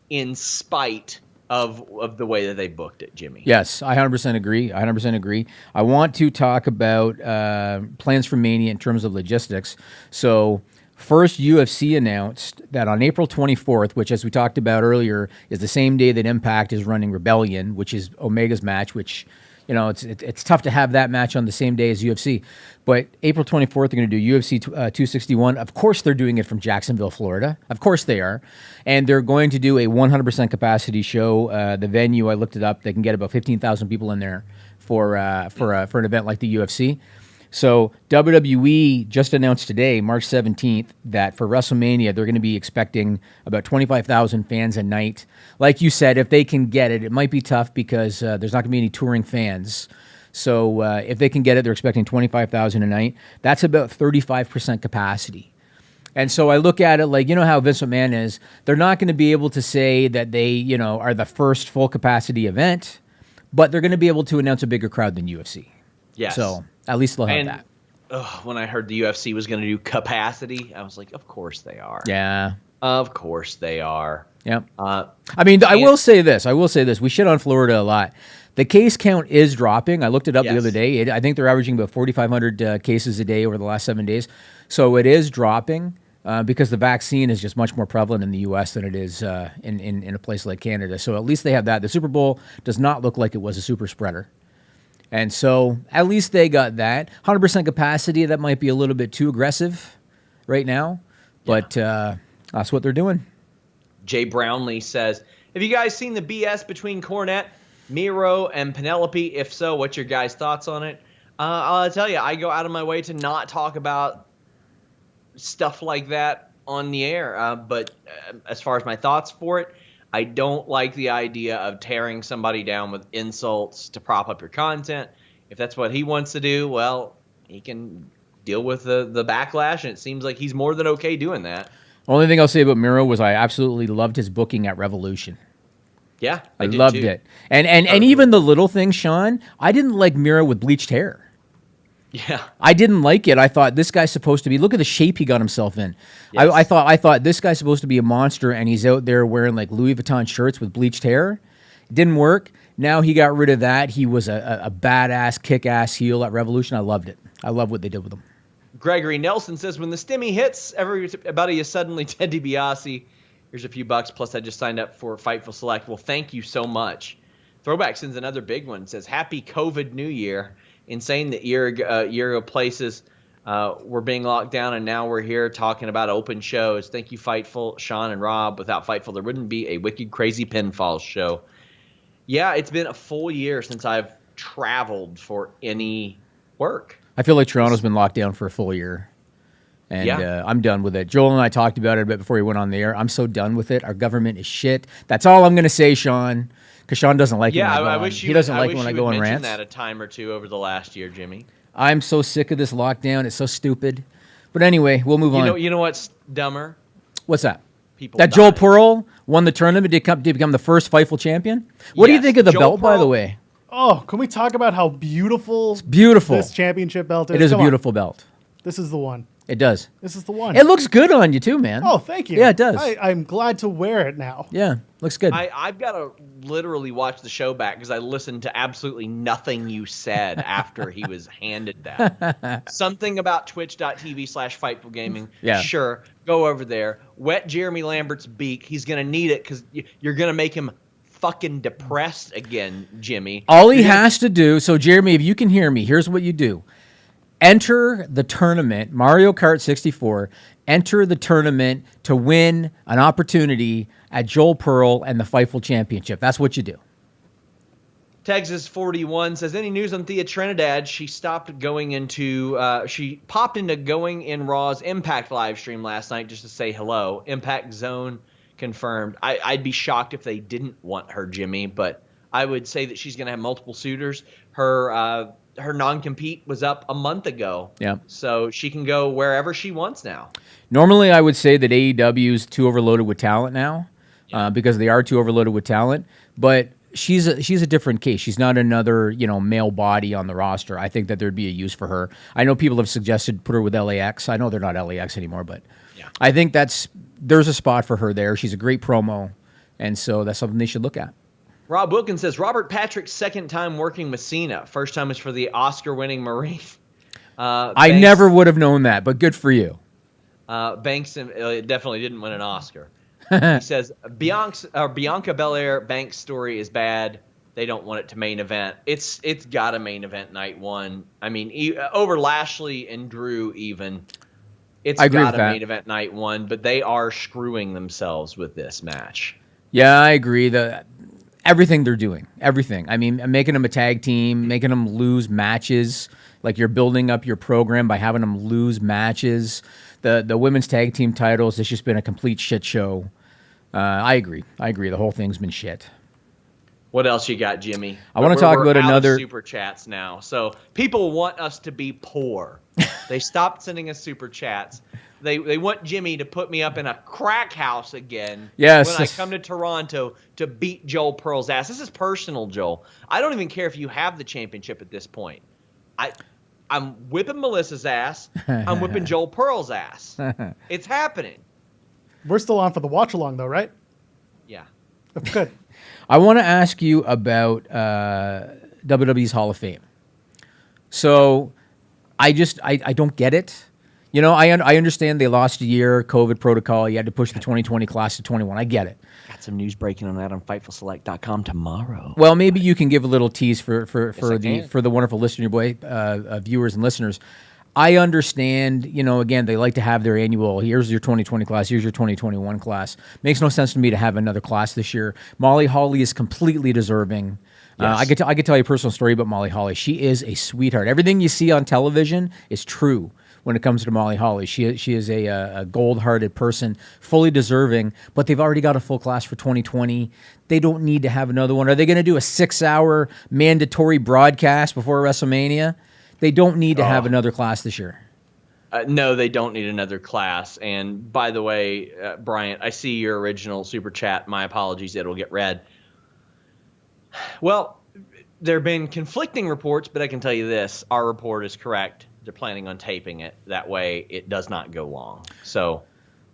in spite of the way that they booked it, Jimmy. Yes, I 100% agree. I want to talk about plans for Mania in terms of logistics. So, first, UFC announced that on April 24th, which, as we talked about earlier, is the same day that Impact is running Rebellion, which is Omega's match, which, it's tough to have that match on the same day as UFC. But April 24th, they're going to do UFC 261. Of course, they're doing it from Jacksonville, Florida. Of course they are. And they're going to do a 100% capacity show. The venue, I looked it up, they can get about 15,000 people in there for an event like the UFC. So WWE just announced today, March 17th, that for WrestleMania, they're going to be expecting about 25,000 fans a night. Like you said, if they can get it, it might be tough because there's not going to be any touring fans. So if they can get it, they're expecting 25,000 a night. That's about 35% capacity. And so I look at it like, how Vince McMahon is. They're not going to be able to say that they, are the first full capacity event, but they're going to be able to announce a bigger crowd than UFC. Yes. So at least they'll have that. When I heard the UFC was going to do capacity, I was like, of course they are. Yeah. Of course they are. Yep. I will say this. We shit on Florida a lot. The case count is dropping. I looked it up the other day. I think they're averaging about 4,500 cases a day over the last 7 days. So it is dropping because the vaccine is just much more prevalent in the U.S. than it is in a place like Canada. So at least they have that. The Super Bowl does not look like it was a super spreader. And so at least they got that. 100% capacity, that might be a little bit too aggressive right now. But that's what they're doing. Jay Brownlee says, have you guys seen the BS between Cornette, Miro, and Penelope? If so, what's your guys' thoughts on it? I'll tell you, I go out of my way to not talk about stuff like that on the air. But as far as my thoughts for it, I don't like the idea of tearing somebody down with insults to prop up your content. If that's what he wants to do, well, he can deal with the backlash, and it seems like he's more than okay doing that. Only thing I'll say about Miro was I absolutely loved his booking at Revolution. Yeah, I loved it. And even the little thing, Sean, I didn't like Miro with bleached hair. Yeah. I didn't like it. I thought this guy's supposed to be, look at the shape he got himself in. Yes. I thought this guy's supposed to be a monster, and he's out there wearing like Louis Vuitton shirts with bleached hair. It didn't work. Now he got rid of that. He was a badass, kick-ass heel at Revolution. I loved it. I love what they did with him. Gregory Nelson says, when the stimmy hits, everybody is suddenly Ted DiBiase. Here's a few bucks, plus I just signed up for Fightful Select. Well, thank you so much. Throwback sends another big one. It says, "Happy COVID New Year. Insane that year ago places were being locked down, and now we're here talking about open shows. Thank you, Fightful, Sean, and Rob. Without Fightful, there wouldn't be a Wicked Crazy Pinfall show." Yeah, it's been a full year since I've traveled for any work. I feel like Toronto's been locked down for a full year. And I'm done with it. Joel and I talked about it a bit before he went on the air. I'm so done with it. Our government is shit. That's all I'm going to say, Sean, because Sean doesn't like it when I go on. He doesn't like when I go on rants. That a time or two over the last year, Jimmy. I'm so sick of this lockdown. It's so stupid. But anyway, we'll move on. You know what's dumber? What's that? People that Joel Pearl won the tournament to become the first Fightful champion? What do you think of the belt, by the way? Oh, can we talk about how beautiful this championship belt is? It is a beautiful belt. This is the one. It does. This is the one. It looks good on you too, man. Oh, thank you. Yeah, it does. I'm glad to wear it now. Yeah, looks good. I've got to literally watch the show back because I listened to absolutely nothing you said after he was handed that. Something about twitch.tv/Fightful Gaming. Yeah. Sure, go over there. Wet Jeremy Lambert's beak. He's going to need it because you're going to make him fucking depressed again, Jimmy. All he has to do, so Jeremy, if you can hear me, here's what you do. Enter the tournament, Mario Kart 64, enter the tournament to win an opportunity at Joel Pearl and the Fightful Championship. That's what you do. Texas 41 says, any news on Thea Trinidad? She popped into going in Raw's Impact live stream last night just to say hello. Impact Zone confirmed. I'd be shocked if they didn't want her, Jimmy, but I would say that she's going to have multiple suitors. Her non-compete was up a month ago. Yeah. So she can go wherever she wants now. Normally, I would say that AEW is too overloaded with talent now because they are too overloaded with talent. But she's a different case. She's not another male body on the roster. I think that there'd be a use for her. I know people have suggested put her with LAX. I know they're not LAX anymore, but I think there's a spot for her there. She's a great promo, and so that's something they should look at. Rob Wilkins says, Robert Patrick's second time working with Cena. First time was for the Oscar-winning Marine. I never would have known that, but good for you. Banks definitely didn't win an Oscar. He says, Bianca Belair Banks' story is bad. They don't want it to main event. It's got a main event night one. I mean, over Lashley and Drew even. It's got a main event night one, but they are screwing themselves with this match. Yeah, I agree. Everything they're doing, everything. I mean, making them a tag team, making them lose matches. Like you're building up your program by having them lose matches. The women's tag team titles, it's just been a complete shit show. I agree. The whole thing's been shit. What else you got, Jimmy? I want to talk about another super chats now. So people want us to be poor. They stopped sending us super chats. They want Jimmy to put me up in a crack house again when I come to Toronto to beat Joel Pearl's ass. This is personal, Joel. I don't even care if you have the championship at this point. I'm whipping Melissa's ass. I'm whipping Joel Pearl's ass. It's happening. We're still on for the watch-along, though, right? Yeah. Good. I want to ask you about WWE's Hall of Fame. So I don't get it. I understand they lost a year, COVID protocol. You had to push the 2020 class to 21. I get it. Got some news breaking on that on FightfulSelect.com tomorrow. Well, maybe you can give a little tease for the wonderful listener viewers and listeners. I understand, again, they like to have their annual, here's your 2020 class, here's your 2021 class. Makes no sense to me to have another class this year. Molly Holly is completely deserving. Yes. I could tell you a personal story about Molly Holly. She is a sweetheart. Everything you see on television is true when it comes to Molly Holly. She is a gold-hearted person, fully deserving, but they've already got a full class for 2020. They don't need to have another one. Are they going to do a 6-hour mandatory broadcast before WrestleMania? They don't need to have another class this year. No, they don't need another class. And by the way, Bryant, I see your original super chat. My apologies, it'll get read. Well, there have been conflicting reports, but I can tell you this. Our report is correct. They're planning on taping it. That way it does not go long. So,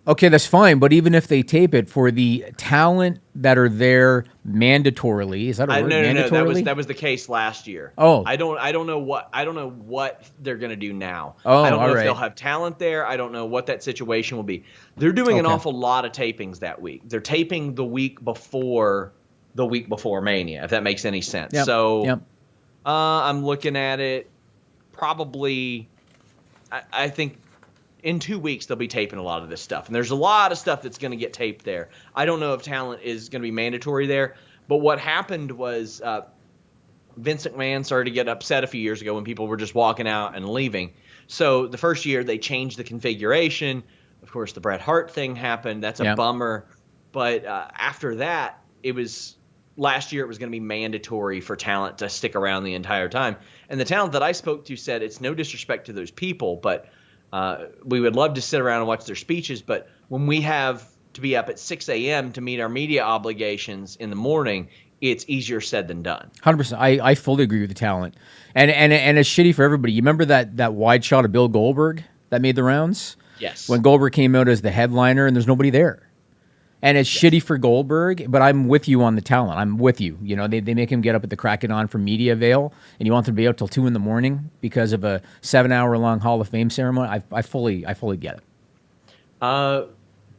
okay, that's fine. But even if they tape it, for the talent that are there mandatorily, is that a word? No. That was the case last year. Oh, I don't know what they're going to do now. Oh, I don't know if they'll have talent there. I don't know what that situation will be. They're doing an awful lot of tapings that week. They're taping the week before the week before Mania, if that makes any sense. Yep. So Yep. I'm looking at it probably, I think in 2 weeks they'll be taping a lot of this stuff. And there's a lot of stuff that's going to get taped there. I don't know if talent is going to be mandatory there. But what happened was Vince McMahon started to get upset a few years ago when people were just walking out and leaving. So the first year they changed the configuration. Of course, the Bret Hart thing happened. That's a bummer. But after that, last year it was going to be mandatory for talent to stick around the entire time. And the talent that I spoke to said it's no disrespect to those people, but we would love to sit around and watch their speeches. But when we have to be up at 6 a.m. to meet our media obligations in the morning, it's easier said than done. 100%. I fully agree with the talent. And it's shitty for everybody. You remember that wide shot of Bill Goldberg that made the rounds? Yes. When Goldberg came out as the headliner and there's nobody there. And it's shitty for Goldberg, but I'm with you on the talent. I'm with you. You know, they make him get up at the crack of dawn from media avail, and you want him to be out till 2 in the morning because of a 7-hour-long Hall of Fame ceremony. I fully get it.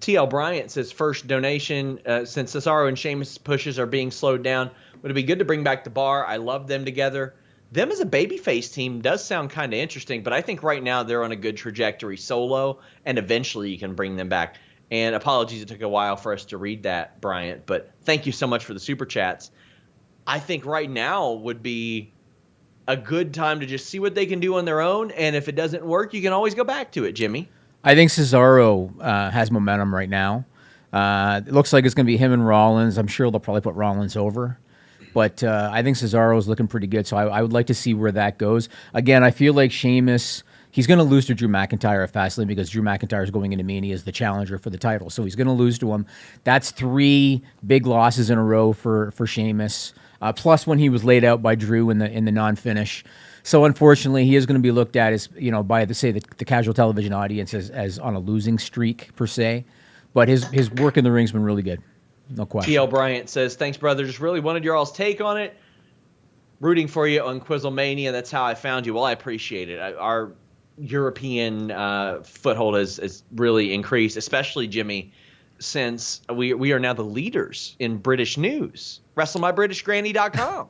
T.L. Bryant says, first donation, since Cesaro and Sheamus pushes are being slowed down, would it be good to bring back the Bar? I love them together. Them as a babyface team does sound kind of interesting, but I think right now they're on a good trajectory solo, and eventually you can bring them back. And apologies, it took a while for us to read that, Bryant, but thank you so much for the super chats. I think right now would be a good time to just see what they can do on their own, and if it doesn't work, you can always go back to it, Jimmy. I think Cesaro has momentum right now. It looks like it's going to be him and Rollins. I'm sure they'll probably put Rollins over. But I think Cesaro is looking pretty good, so I would like to see where that goes. Again, I feel like Sheamus, he's going to lose to Drew McIntyre at Fastlane because Drew McIntyre is going into Mania as the challenger for the title. So he's going to lose to him. That's 3 big losses in a row for Sheamus, plus when he was laid out by Drew in the non-finish. So unfortunately, he is going to be looked at as, you know, by the casual television audience as on a losing streak per se. But his work in the ring's been really good, no question. T.L. Bryant says, "Thanks, brother. Just really wanted your all's take on it. Rooting for you on Quizzlemania. That's how I found you. Well, I appreciate it. Our European foothold has really increased, especially Jimmy, since we are now the leaders in British news. WrestleMyBritishGranny.com."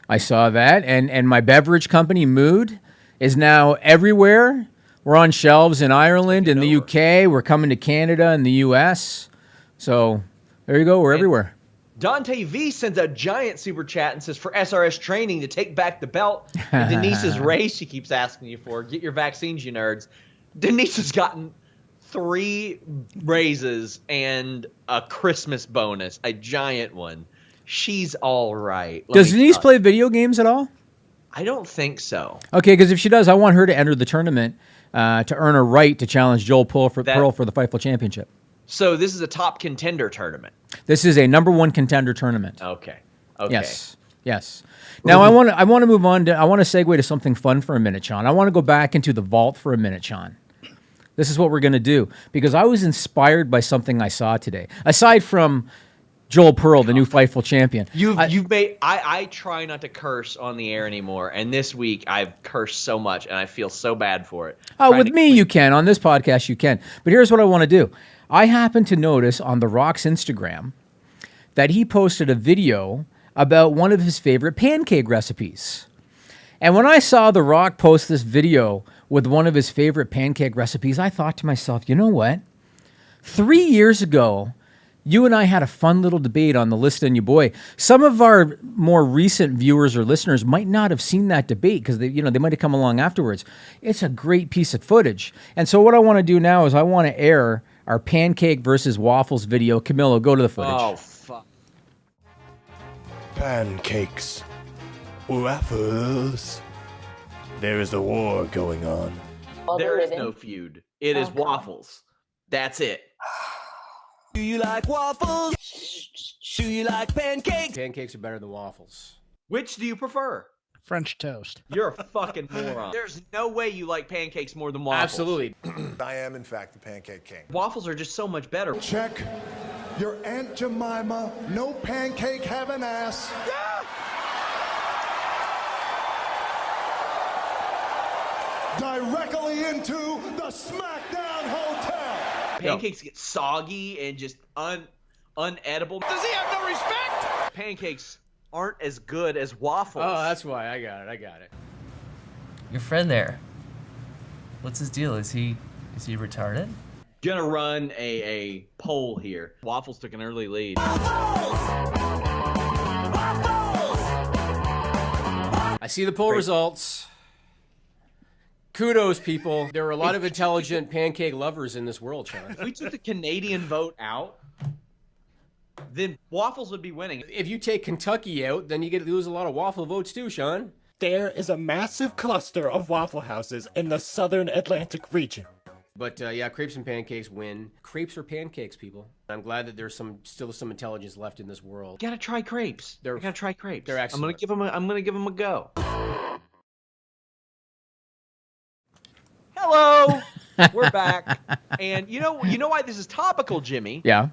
I saw that, and my beverage company, Mood, is now everywhere. We're on shelves in Ireland, in the UK. We're coming to Canada and the US. So there you go. We're everywhere. Dante V sends a giant super chat and says, for SRS training to take back the belt. And Denise's raise she keeps asking you for. Get your vaccines, you nerds. Denise has gotten 3 raises and a Christmas bonus, a giant one. She's all right. Does Denise play video games at all? I don't think so. Okay, because if she does, I want her to enter the tournament to earn a right to challenge Joel Pearl for the Fightful Championship. So this is a top contender tournament. This is a #1 contender tournament. Okay. Yes. Now I want to move on. I want to segue to something fun for a minute, Sean. I want to go back into the vault for a minute, Sean. This is what we're going to do because I was inspired by something I saw today. Aside from Joel Pearl, the new Fightful champion. I try not to curse on the air anymore, and this week I've cursed so much, and I feel so bad for it. Oh, with me you can. On this podcast you can. But here's what I want to do. I happened to notice on The Rock's Instagram that he posted a video about one of his favorite pancake recipes. And when I saw The Rock post this video with one of his favorite pancake recipes, I thought to myself, you know what? 3 years ago, you and I had a fun little debate on the List and Your Boy. Some of our more recent viewers or listeners might not have seen that debate because they might have come along afterwards. It's a great piece of footage. And so what I want to do now is I want to air our pancake versus waffles video. Camilo, go to the footage. Oh, fuck. Pancakes. Waffles. There is a war going on. There is no feud. It is waffles. That's it. Do you like waffles? Do you like pancakes? Pancakes are better than waffles. Which do you prefer? French toast. You're a fucking moron. There's no way you like pancakes more than waffles. Absolutely. I am, in fact, the pancake king. Waffles are just so much better. Check. Your Aunt Jemima, no pancake having ass. Directly into the SmackDown Hotel. Pancakes get soggy and just unedible. Does he have no respect? pancakes aren't as good as waffles. Oh, that's why. I got it. Your friend there. What's his deal? Is he retarded? Gonna run a poll here. Waffles took an early lead. I see the poll results. Kudos, people. There are a lot of intelligent pancake lovers in this world, Sean. If we took the Canadian vote out, then waffles would be winning. If you take Kentucky out, then you lose a lot of waffle votes too, Sean. There is a massive cluster of Waffle Houses in the southern Atlantic region. But yeah, crepes and pancakes win. Crepes are pancakes, people. I'm glad that there's still some intelligence left in this world. Gotta try crepes. I gotta try crepes. They're excellent. I'm gonna give them a go. Hello, we're back, and you know why this is topical, Jimmy? Yeah.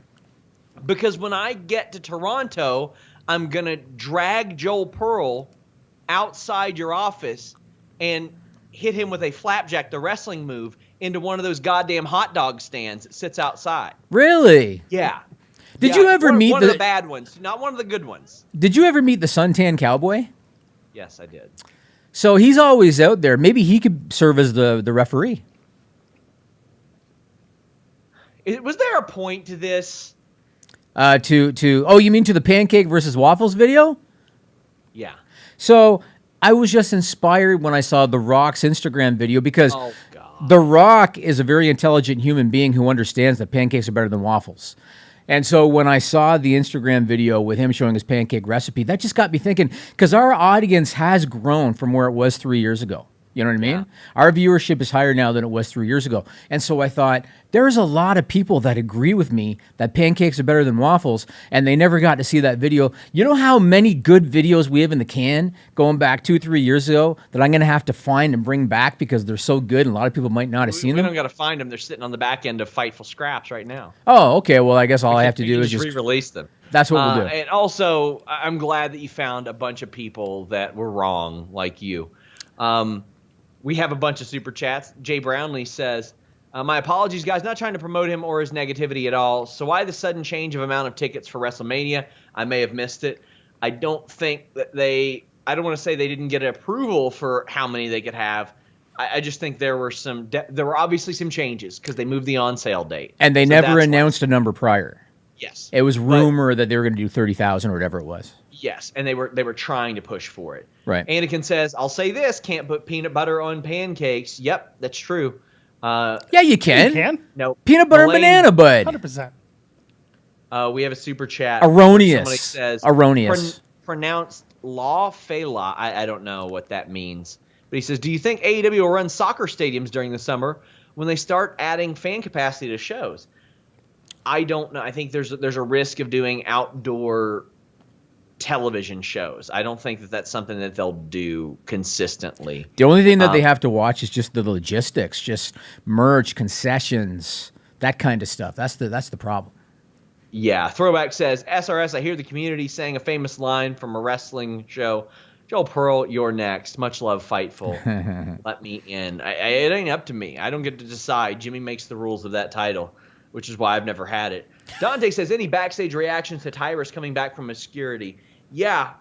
Because when I get to Toronto, I'm gonna drag Joel Pearl outside your office and hit him with a flapjack, the wrestling move, into one of those goddamn hot dog stands that sits outside. Really? Yeah. Did you ever meet one of the bad ones, not one of the good ones? Did you ever meet the suntan cowboy? Yes, I did. So he's always out there. Maybe he could serve as the referee. Was there a point to this? Oh, you mean to the pancake versus waffles video? Yeah. So I was just inspired when I saw The Rock's Instagram video because Oh, God. The Rock is a very intelligent human being who understands that pancakes are better than waffles. And so when I saw the Instagram video with him showing his pancake recipe, that just got me thinking, because our audience has grown from where it was 3 years ago. You know what I mean? Our viewership is higher now than it was 3 years ago. And so I thought, there's a lot of people that agree with me that pancakes are better than waffles, and they never got to see that video. You know how many good videos we have in the can going back 2-3 years ago that I'm going to have to find and bring back because they're so good and a lot of people might not have seen We them? don't got to find them. They're sitting on the back end of Fightful Scraps right now. Oh, okay. Well, I guess all I have to We do can is just re-release them. That's what we'll do. And also, I'm glad that you found a bunch of people that were wrong, like you. We have a bunch of super chats. Jay Brownlee says, my apologies, guys. Not trying to promote him or his negativity at all. So why the sudden change of amount of tickets for WrestleMania? I may have missed it. I don't think that I don't want to say they didn't get approval for how many they could have. I just think there were obviously some changes because they moved the on-sale date. And they never announced a number prior. Yes. It was rumor that they were going to do 30,000 or whatever it was. Yes, and they were trying to push for it. Right. Anakin says, "I'll say this: can't put peanut butter on pancakes." Yep, that's true. Yeah, you can. You can? No, Peanut butter and banana, bud. 100%. We have a super chat. Erroneous. Somebody says Erroneous. Pronounced La Fela. I don't know what that means, but he says, "Do you think AEW will run soccer stadiums during the summer when they start adding fan capacity to shows?" I don't know. I think there's a risk of doing outdoor television shows. I don't think that that's something that they'll do consistently. The only thing that they have to watch is just the logistics, just merch, concessions, that kind of stuff. That's the problem. Yeah. Throwback says, SRS, I hear the community saying a famous line from a wrestling show. Joel Pearl, you're next. Much love, Fightful. Let me in. It ain't up to me. I don't get to decide. Jimmy makes the rules of that title, which is why I've never had it. Dante says, any backstage reactions to Tyrus coming back from obscurity? Yeah,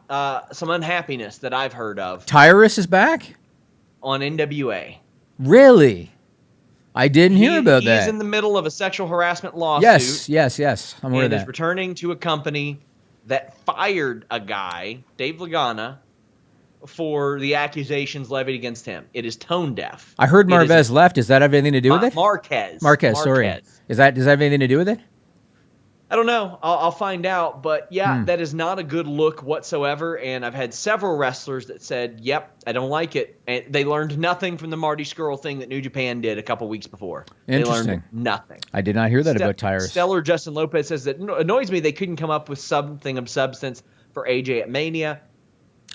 some unhappiness that I've heard of. Tyrus is back? On NWA. Really? I didn't hear about that. He's in the middle of a sexual harassment lawsuit. Yes. I'm aware of that. He's returning to a company that fired a guy, Dave Lagana, for the accusations levied against him. It is tone deaf. I heard Marvez left. Does that have anything to do with it? Marquez, sorry. Does that have anything to do with it? I don't know. I'll find out. But yeah, that is not a good look whatsoever. And I've had several wrestlers that said, yep, I don't like it. And they learned nothing from the Marty Scurll thing that New Japan did a couple weeks before. Interesting. They learned nothing. I did not hear that about Tyrus. Stellar Justin Lopez says that annoys me they couldn't come up with something of substance for AJ at Mania.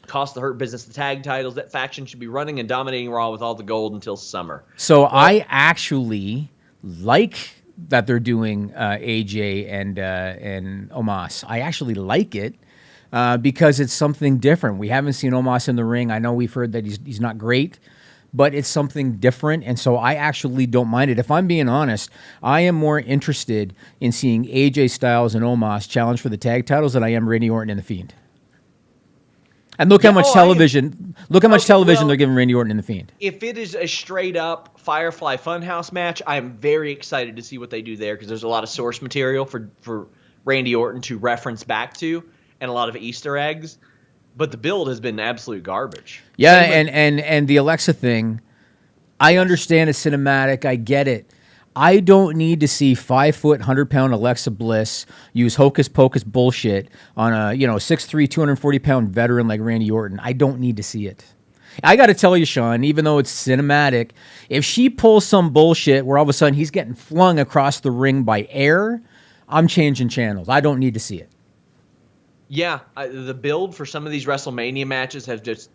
Cost the Hurt Business the tag titles. That faction should be running and dominating Raw with all the gold until summer. So I actually like that they're doing AJ and Omos. I actually like it because it's something different. We haven't seen Omos in the ring. I know we've heard that he's not great, but it's something different, and so I actually don't mind it. If I'm being honest, I am more interested in seeing AJ Styles and Omos challenge for the tag titles than I am Randy Orton and The Fiend. And look how much television they're giving Randy Orton and The Fiend. If it is a straight up Firefly Funhouse match, I am very excited to see what they do there because there's a lot of source material for Randy Orton to reference back to and a lot of Easter eggs. But the build has been absolute garbage. Yeah, and the Alexa thing, I understand it's cinematic. I get it. I don't need to see 5 foot, 100-pound Alexa Bliss use hocus pocus bullshit on a 6'3", 240-pound veteran like Randy Orton. I don't need to see it. I got to tell you, Sean, even though it's cinematic, if she pulls some bullshit where all of a sudden he's getting flung across the ring by air, I'm changing channels. I don't need to see it. Yeah, the build for some of these WrestleMania matches has just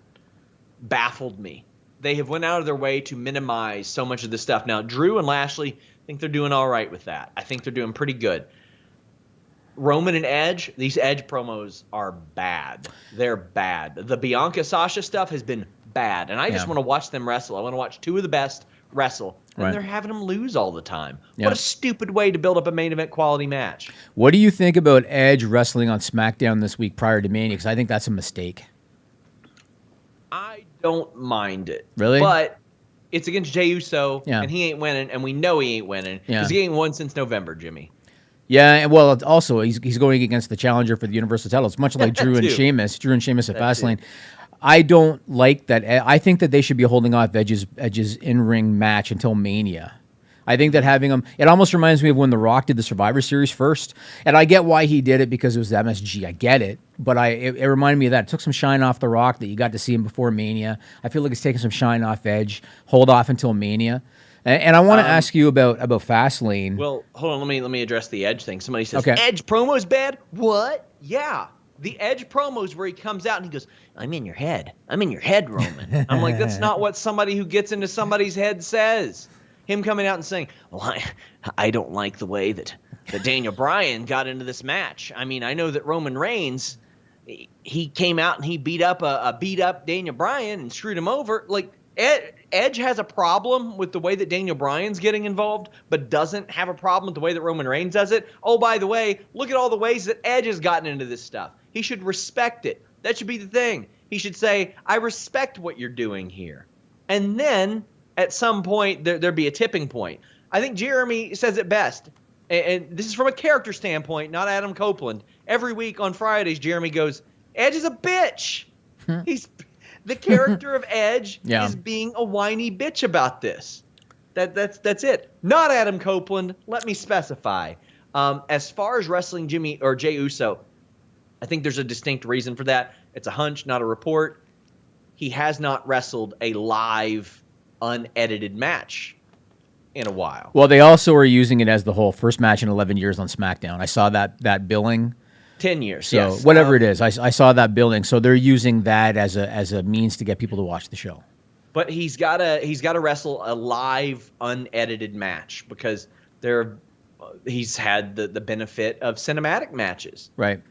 baffled me. They have went out of their way to minimize so much of this stuff. Now, Drew and Lashley, I think they're doing all right with that. I think they're doing pretty good. Roman and Edge, these Edge promos are bad. They're bad. The Bianca Sasha stuff has been bad, and I just want to watch them wrestle. I want to watch two of the best wrestle, and they're having them lose all the time. What a stupid way to build up a main event quality match. What do you think about Edge wrestling on SmackDown this week prior to Mania? Because I think that's a mistake. I don't mind it. Really? But it's against Jey Uso, and he ain't winning, and we know he ain't winning because he ain't won since November, Jimmy. Yeah, and well, also he's going against the challenger for the Universal title. It's much like Drew and Sheamus. Drew and Sheamus at Fastlane. I don't like that. I think that they should be holding off Edge's in-ring match until Mania. I think that having him, it almost reminds me of when The Rock did the Survivor Series first. And I get why he did it because it was MSG. I get it. But it reminded me of that. It took some shine off The Rock that you got to see him before Mania. I feel like it's taking some shine off Edge. Hold off until Mania. And I want to ask you about Fastlane. Well, hold on. Let me address the Edge thing. Somebody says, Edge promo's bad? What? Yeah. The Edge promos where he comes out and he goes, I'm in your head. I'm in your head, Roman. I'm like, that's not what somebody who gets into somebody's head says. Him coming out and saying, well, I don't like the way that Daniel Bryan got into this match. I mean, I know that Roman Reigns, he came out and he beat up Daniel Bryan and screwed him over. Like, Edge has a problem with the way that Daniel Bryan's getting involved, but doesn't have a problem with the way that Roman Reigns does it. Oh, by the way, look at all the ways that Edge has gotten into this stuff. He should respect it. That should be the thing. He should say, I respect what you're doing here. And then at some point, there'd be a tipping point. I think Jeremy says it best. And this is from a character standpoint, not Adam Copeland. Every week on Fridays, Jeremy goes, Edge is a bitch. He's the character of Edge is being a whiny bitch about this. That's it. Not Adam Copeland. Let me specify. As far as wrestling Jey Uso, I think there's a distinct reason for that. It's a hunch, not a report. He has not wrestled a live, unedited match in a while. Well, they also are using it as the whole first match in 11 years on SmackDown. I saw that billing. 10 years, so whatever it is, I saw that billing. So they're using that as a means to get people to watch the show. But he's got to wrestle a live, unedited match because he's had the benefit of cinematic matches. Right.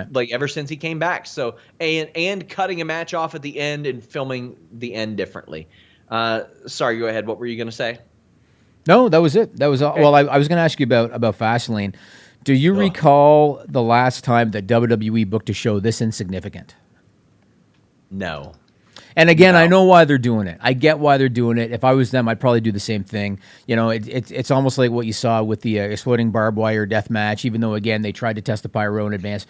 Like ever since he came back. So and cutting a match off at the end and filming the end differently. Sorry, go ahead. What were you going to say? No, that was it. That was all. Okay. Well, I was going to ask you about Fastlane. Do you recall the last time that WWE booked a show this insignificant? No. And again, I know why they're doing it. I get why they're doing it. If I was them, I'd probably do the same thing. You know, it's almost like what you saw with the exploding barbed wire death match, even though, again, they tried to test the pyro in advance.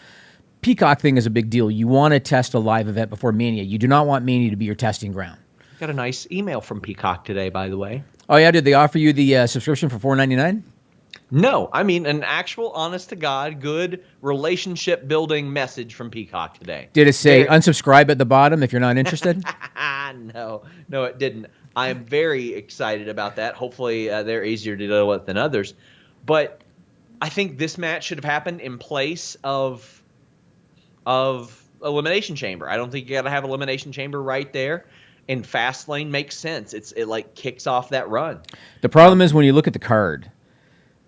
Peacock thing is a big deal. You want to test a live event before Mania. You do not want Mania to be your testing ground. Got a nice email from Peacock today, by the way. Oh, yeah? Did they offer you the subscription for $4.99? No, I mean an actual, honest-to-God, good relationship-building message from Peacock today. Did it say unsubscribe at the bottom if you're not interested? No, it didn't. I am very excited about that. Hopefully, they're easier to deal with than others. But I think this match should have happened in place of Elimination Chamber. I don't think you got to have Elimination Chamber right there. And Fastlane makes sense. It like kicks off that run. The problem is when you look at the card,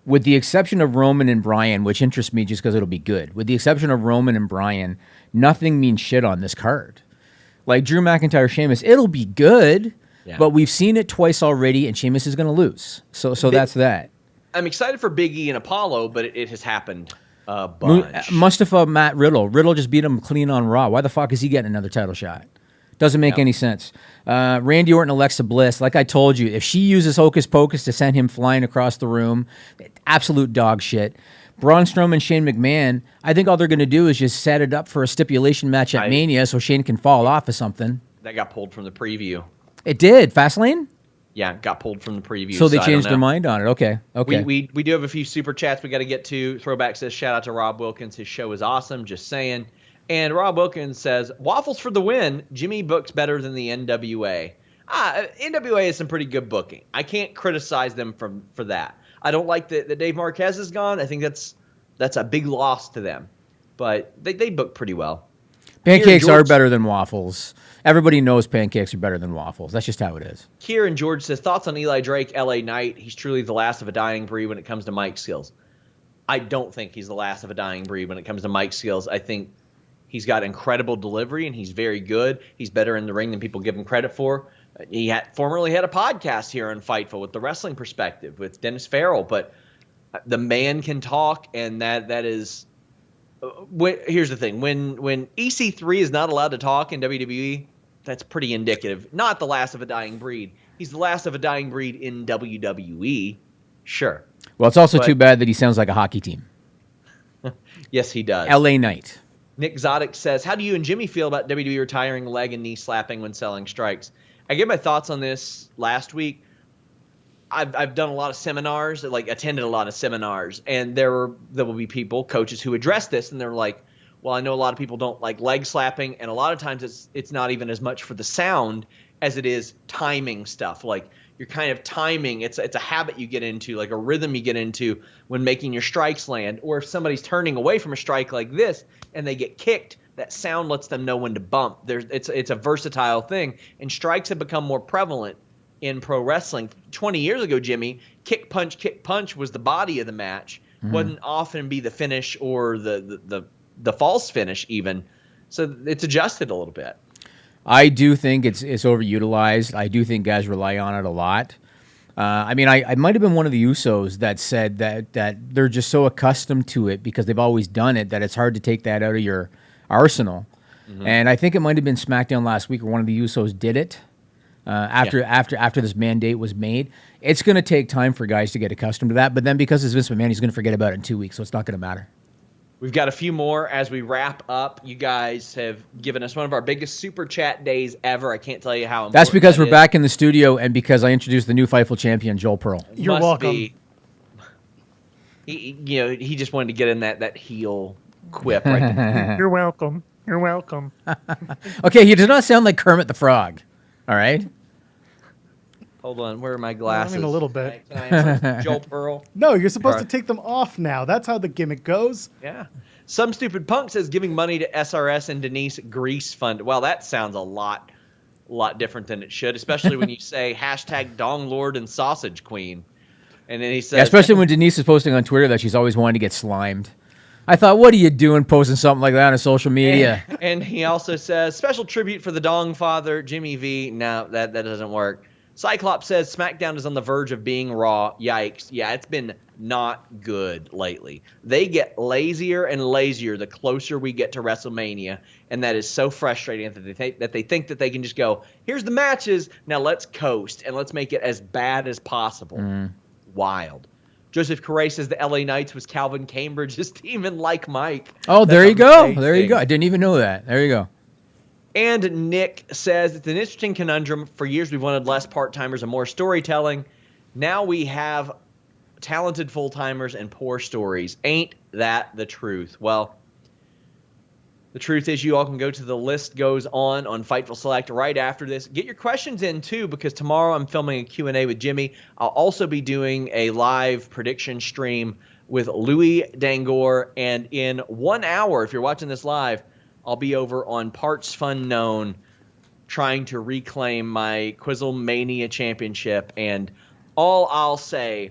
with the exception of Roman and Bryan, which interests me just because it'll be good, with the exception of Roman and Bryan, nothing means shit on this card. Like Drew McIntyre, Sheamus, it'll be good, But we've seen it twice already, and Sheamus is going to lose. So that's that. I'm excited for Big E and Apollo, but it has happened a bunch. Mustafa, Matt Riddle. Riddle just beat him clean on Raw. Why the fuck is he getting another title shot? Doesn't make any sense. Randy Orton, Alexa Bliss. Like I told you, if she uses Hocus Pocus to send him flying across the room, absolute dog shit. Braun Strowman, Shane McMahon, I think all they're going to do is just set it up for a stipulation match at Mania so Shane can fall off of something. That got pulled from the preview. It did. Fastlane? Yeah, got pulled from the preview. So they changed their mind on it. Okay. We do have a few super chats we got to get to. Throwback says, shout out to Rob Wilkins. His show is awesome. Just saying. And Rob Wilkins says, waffles for the win. Jimmy books better than the NWA. NWA is some pretty good booking. I can't criticize them for that. I don't like that Dave Marquez is gone. I think that's a big loss to them. But they book pretty well. Pancakes are better than waffles. Everybody knows pancakes are better than waffles. That's just how it is. Kieran George says, thoughts on Eli Drake, LA Knight? He's truly the last of a dying breed when it comes to mic skills. I don't think he's the last of a dying breed when it comes to mic skills. I think he's got incredible delivery, and he's very good. He's better in the ring than people give him credit for. He formerly had a podcast here on Fightful with the wrestling perspective with Dennis Farrell, but the man can talk, and that is here's the thing. When EC3 is not allowed to talk in WWE, that's pretty indicative. Not the last of a dying breed. He's the last of a dying breed in WWE, sure. Well, it's also too bad that he sounds like a hockey team. Yes, he does. LA Knight. Nick Zodic says, how do you and Jimmy feel about WWE retiring leg and knee slapping when selling strikes? I gave my thoughts on this last week. I've done a lot of seminars, attended a lot of seminars, and there will be people, coaches, who address this, and they're like, well, I know a lot of people don't like leg slapping, and a lot of times it's not even as much for the sound as it is timing stuff. Like, you're kind of timing. It's a habit you get into, like a rhythm you get into when making your strikes land. Or if somebody's turning away from a strike like this and they get kicked, that sound lets them know when to bump. It's a versatile thing, and strikes have become more prevalent in pro wrestling. 20 years ago, Jimmy, kick punch was the body of the match. Wouldn't often be the finish or the false finish even. So it's adjusted a little bit. I do think it's overutilized. I do think guys rely on it a lot. I might have been one of the Usos that said that they're just so accustomed to it because they've always done it that it's hard to take that out of your arsenal. And I think it might have been SmackDown last week where one of the Usos did it after this mandate was made. It's going to take time for guys to get accustomed to that. But then because it's Vince McMahon, he's going to forget about it in 2 weeks, so it's not going to matter. We've got a few more as we wrap up. You guys have given us one of our biggest super chat days ever. I can't tell you how important that's because that we're is. back in the studio and because I introduced the new Fightful champion, Joel Pearl. You're welcome. He just wanted to get in that heel quip right there. You're welcome. You're welcome. Okay, he does not sound like Kermit the Frog. All right? Hold on, where are my glasses? a little bit. Can I answer? Joel Pearl? No, you're supposed to take them off now. That's how the gimmick goes. Yeah. Some stupid punk says giving money to SRS and Denise Grease Fund. Well, that sounds a lot different than it should, especially when you say hashtag Dong Lord and Sausage Queen. And then he says... Yeah, especially when Denise is posting on Twitter that she's always wanting to get slimed. I thought, what are you doing posting something like that on social media? And he also says, special tribute for the Dong Father, Jimmy V. No, that doesn't work. Cyclops says SmackDown is on the verge of being Raw. Yikes. Yeah, it's been not good lately. They get lazier and lazier the closer we get to WrestleMania, and that is so frustrating that they think that they can just go, here's the matches, now let's coast, and let's make it as bad as possible. Wild. Joseph Correa says the LA Knights was Calvin Cambridge's team and like Mike. Oh, there you go. There you go. I didn't even know that. There you go. And Nick says, it's an interesting conundrum. For years, we've wanted less part-timers and more storytelling. Now we have talented full-timers and poor stories. Ain't that the truth? Well, the truth is you all can go to the list goes on Fightful Select right after this. Get your questions in, too, because tomorrow I'm filming a Q&A with Jimmy. I'll also be doing a live prediction stream with Louis Dangor. And in 1 hour, if you're watching this live, I'll be over on Parts Fun Known trying to reclaim my Quizzle Mania championship. And all I'll say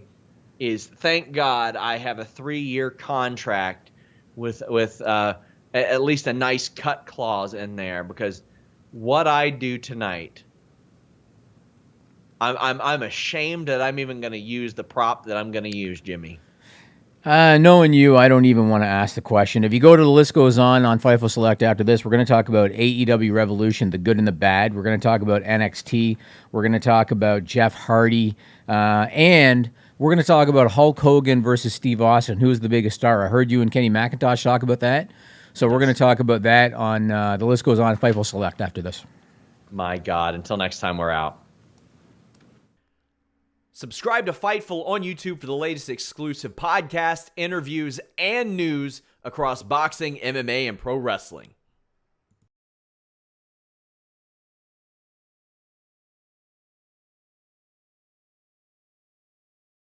is thank God I have a 3-year contract with at least a nice cut clause in there, because what I do tonight I'm ashamed that I'm even going to use the prop that I'm going to use, Jimmy. Knowing you, I don't even want to ask the question. If you go to the list goes on Fightful Select after this, we're going to talk about AEW Revolution, the good and the bad. We're going to talk about NXT. We're going to talk about Jeff Hardy. And we're going to talk about Hulk Hogan versus Steve Austin. Who is the biggest star? I heard you and Kenny McIntosh talk about that. So we're going to talk about that on the list goes on Fightful Select after this. My God. Until next time, we're out. Subscribe to Fightful on YouTube for the latest exclusive podcasts, interviews, and news across boxing, MMA, and pro wrestling.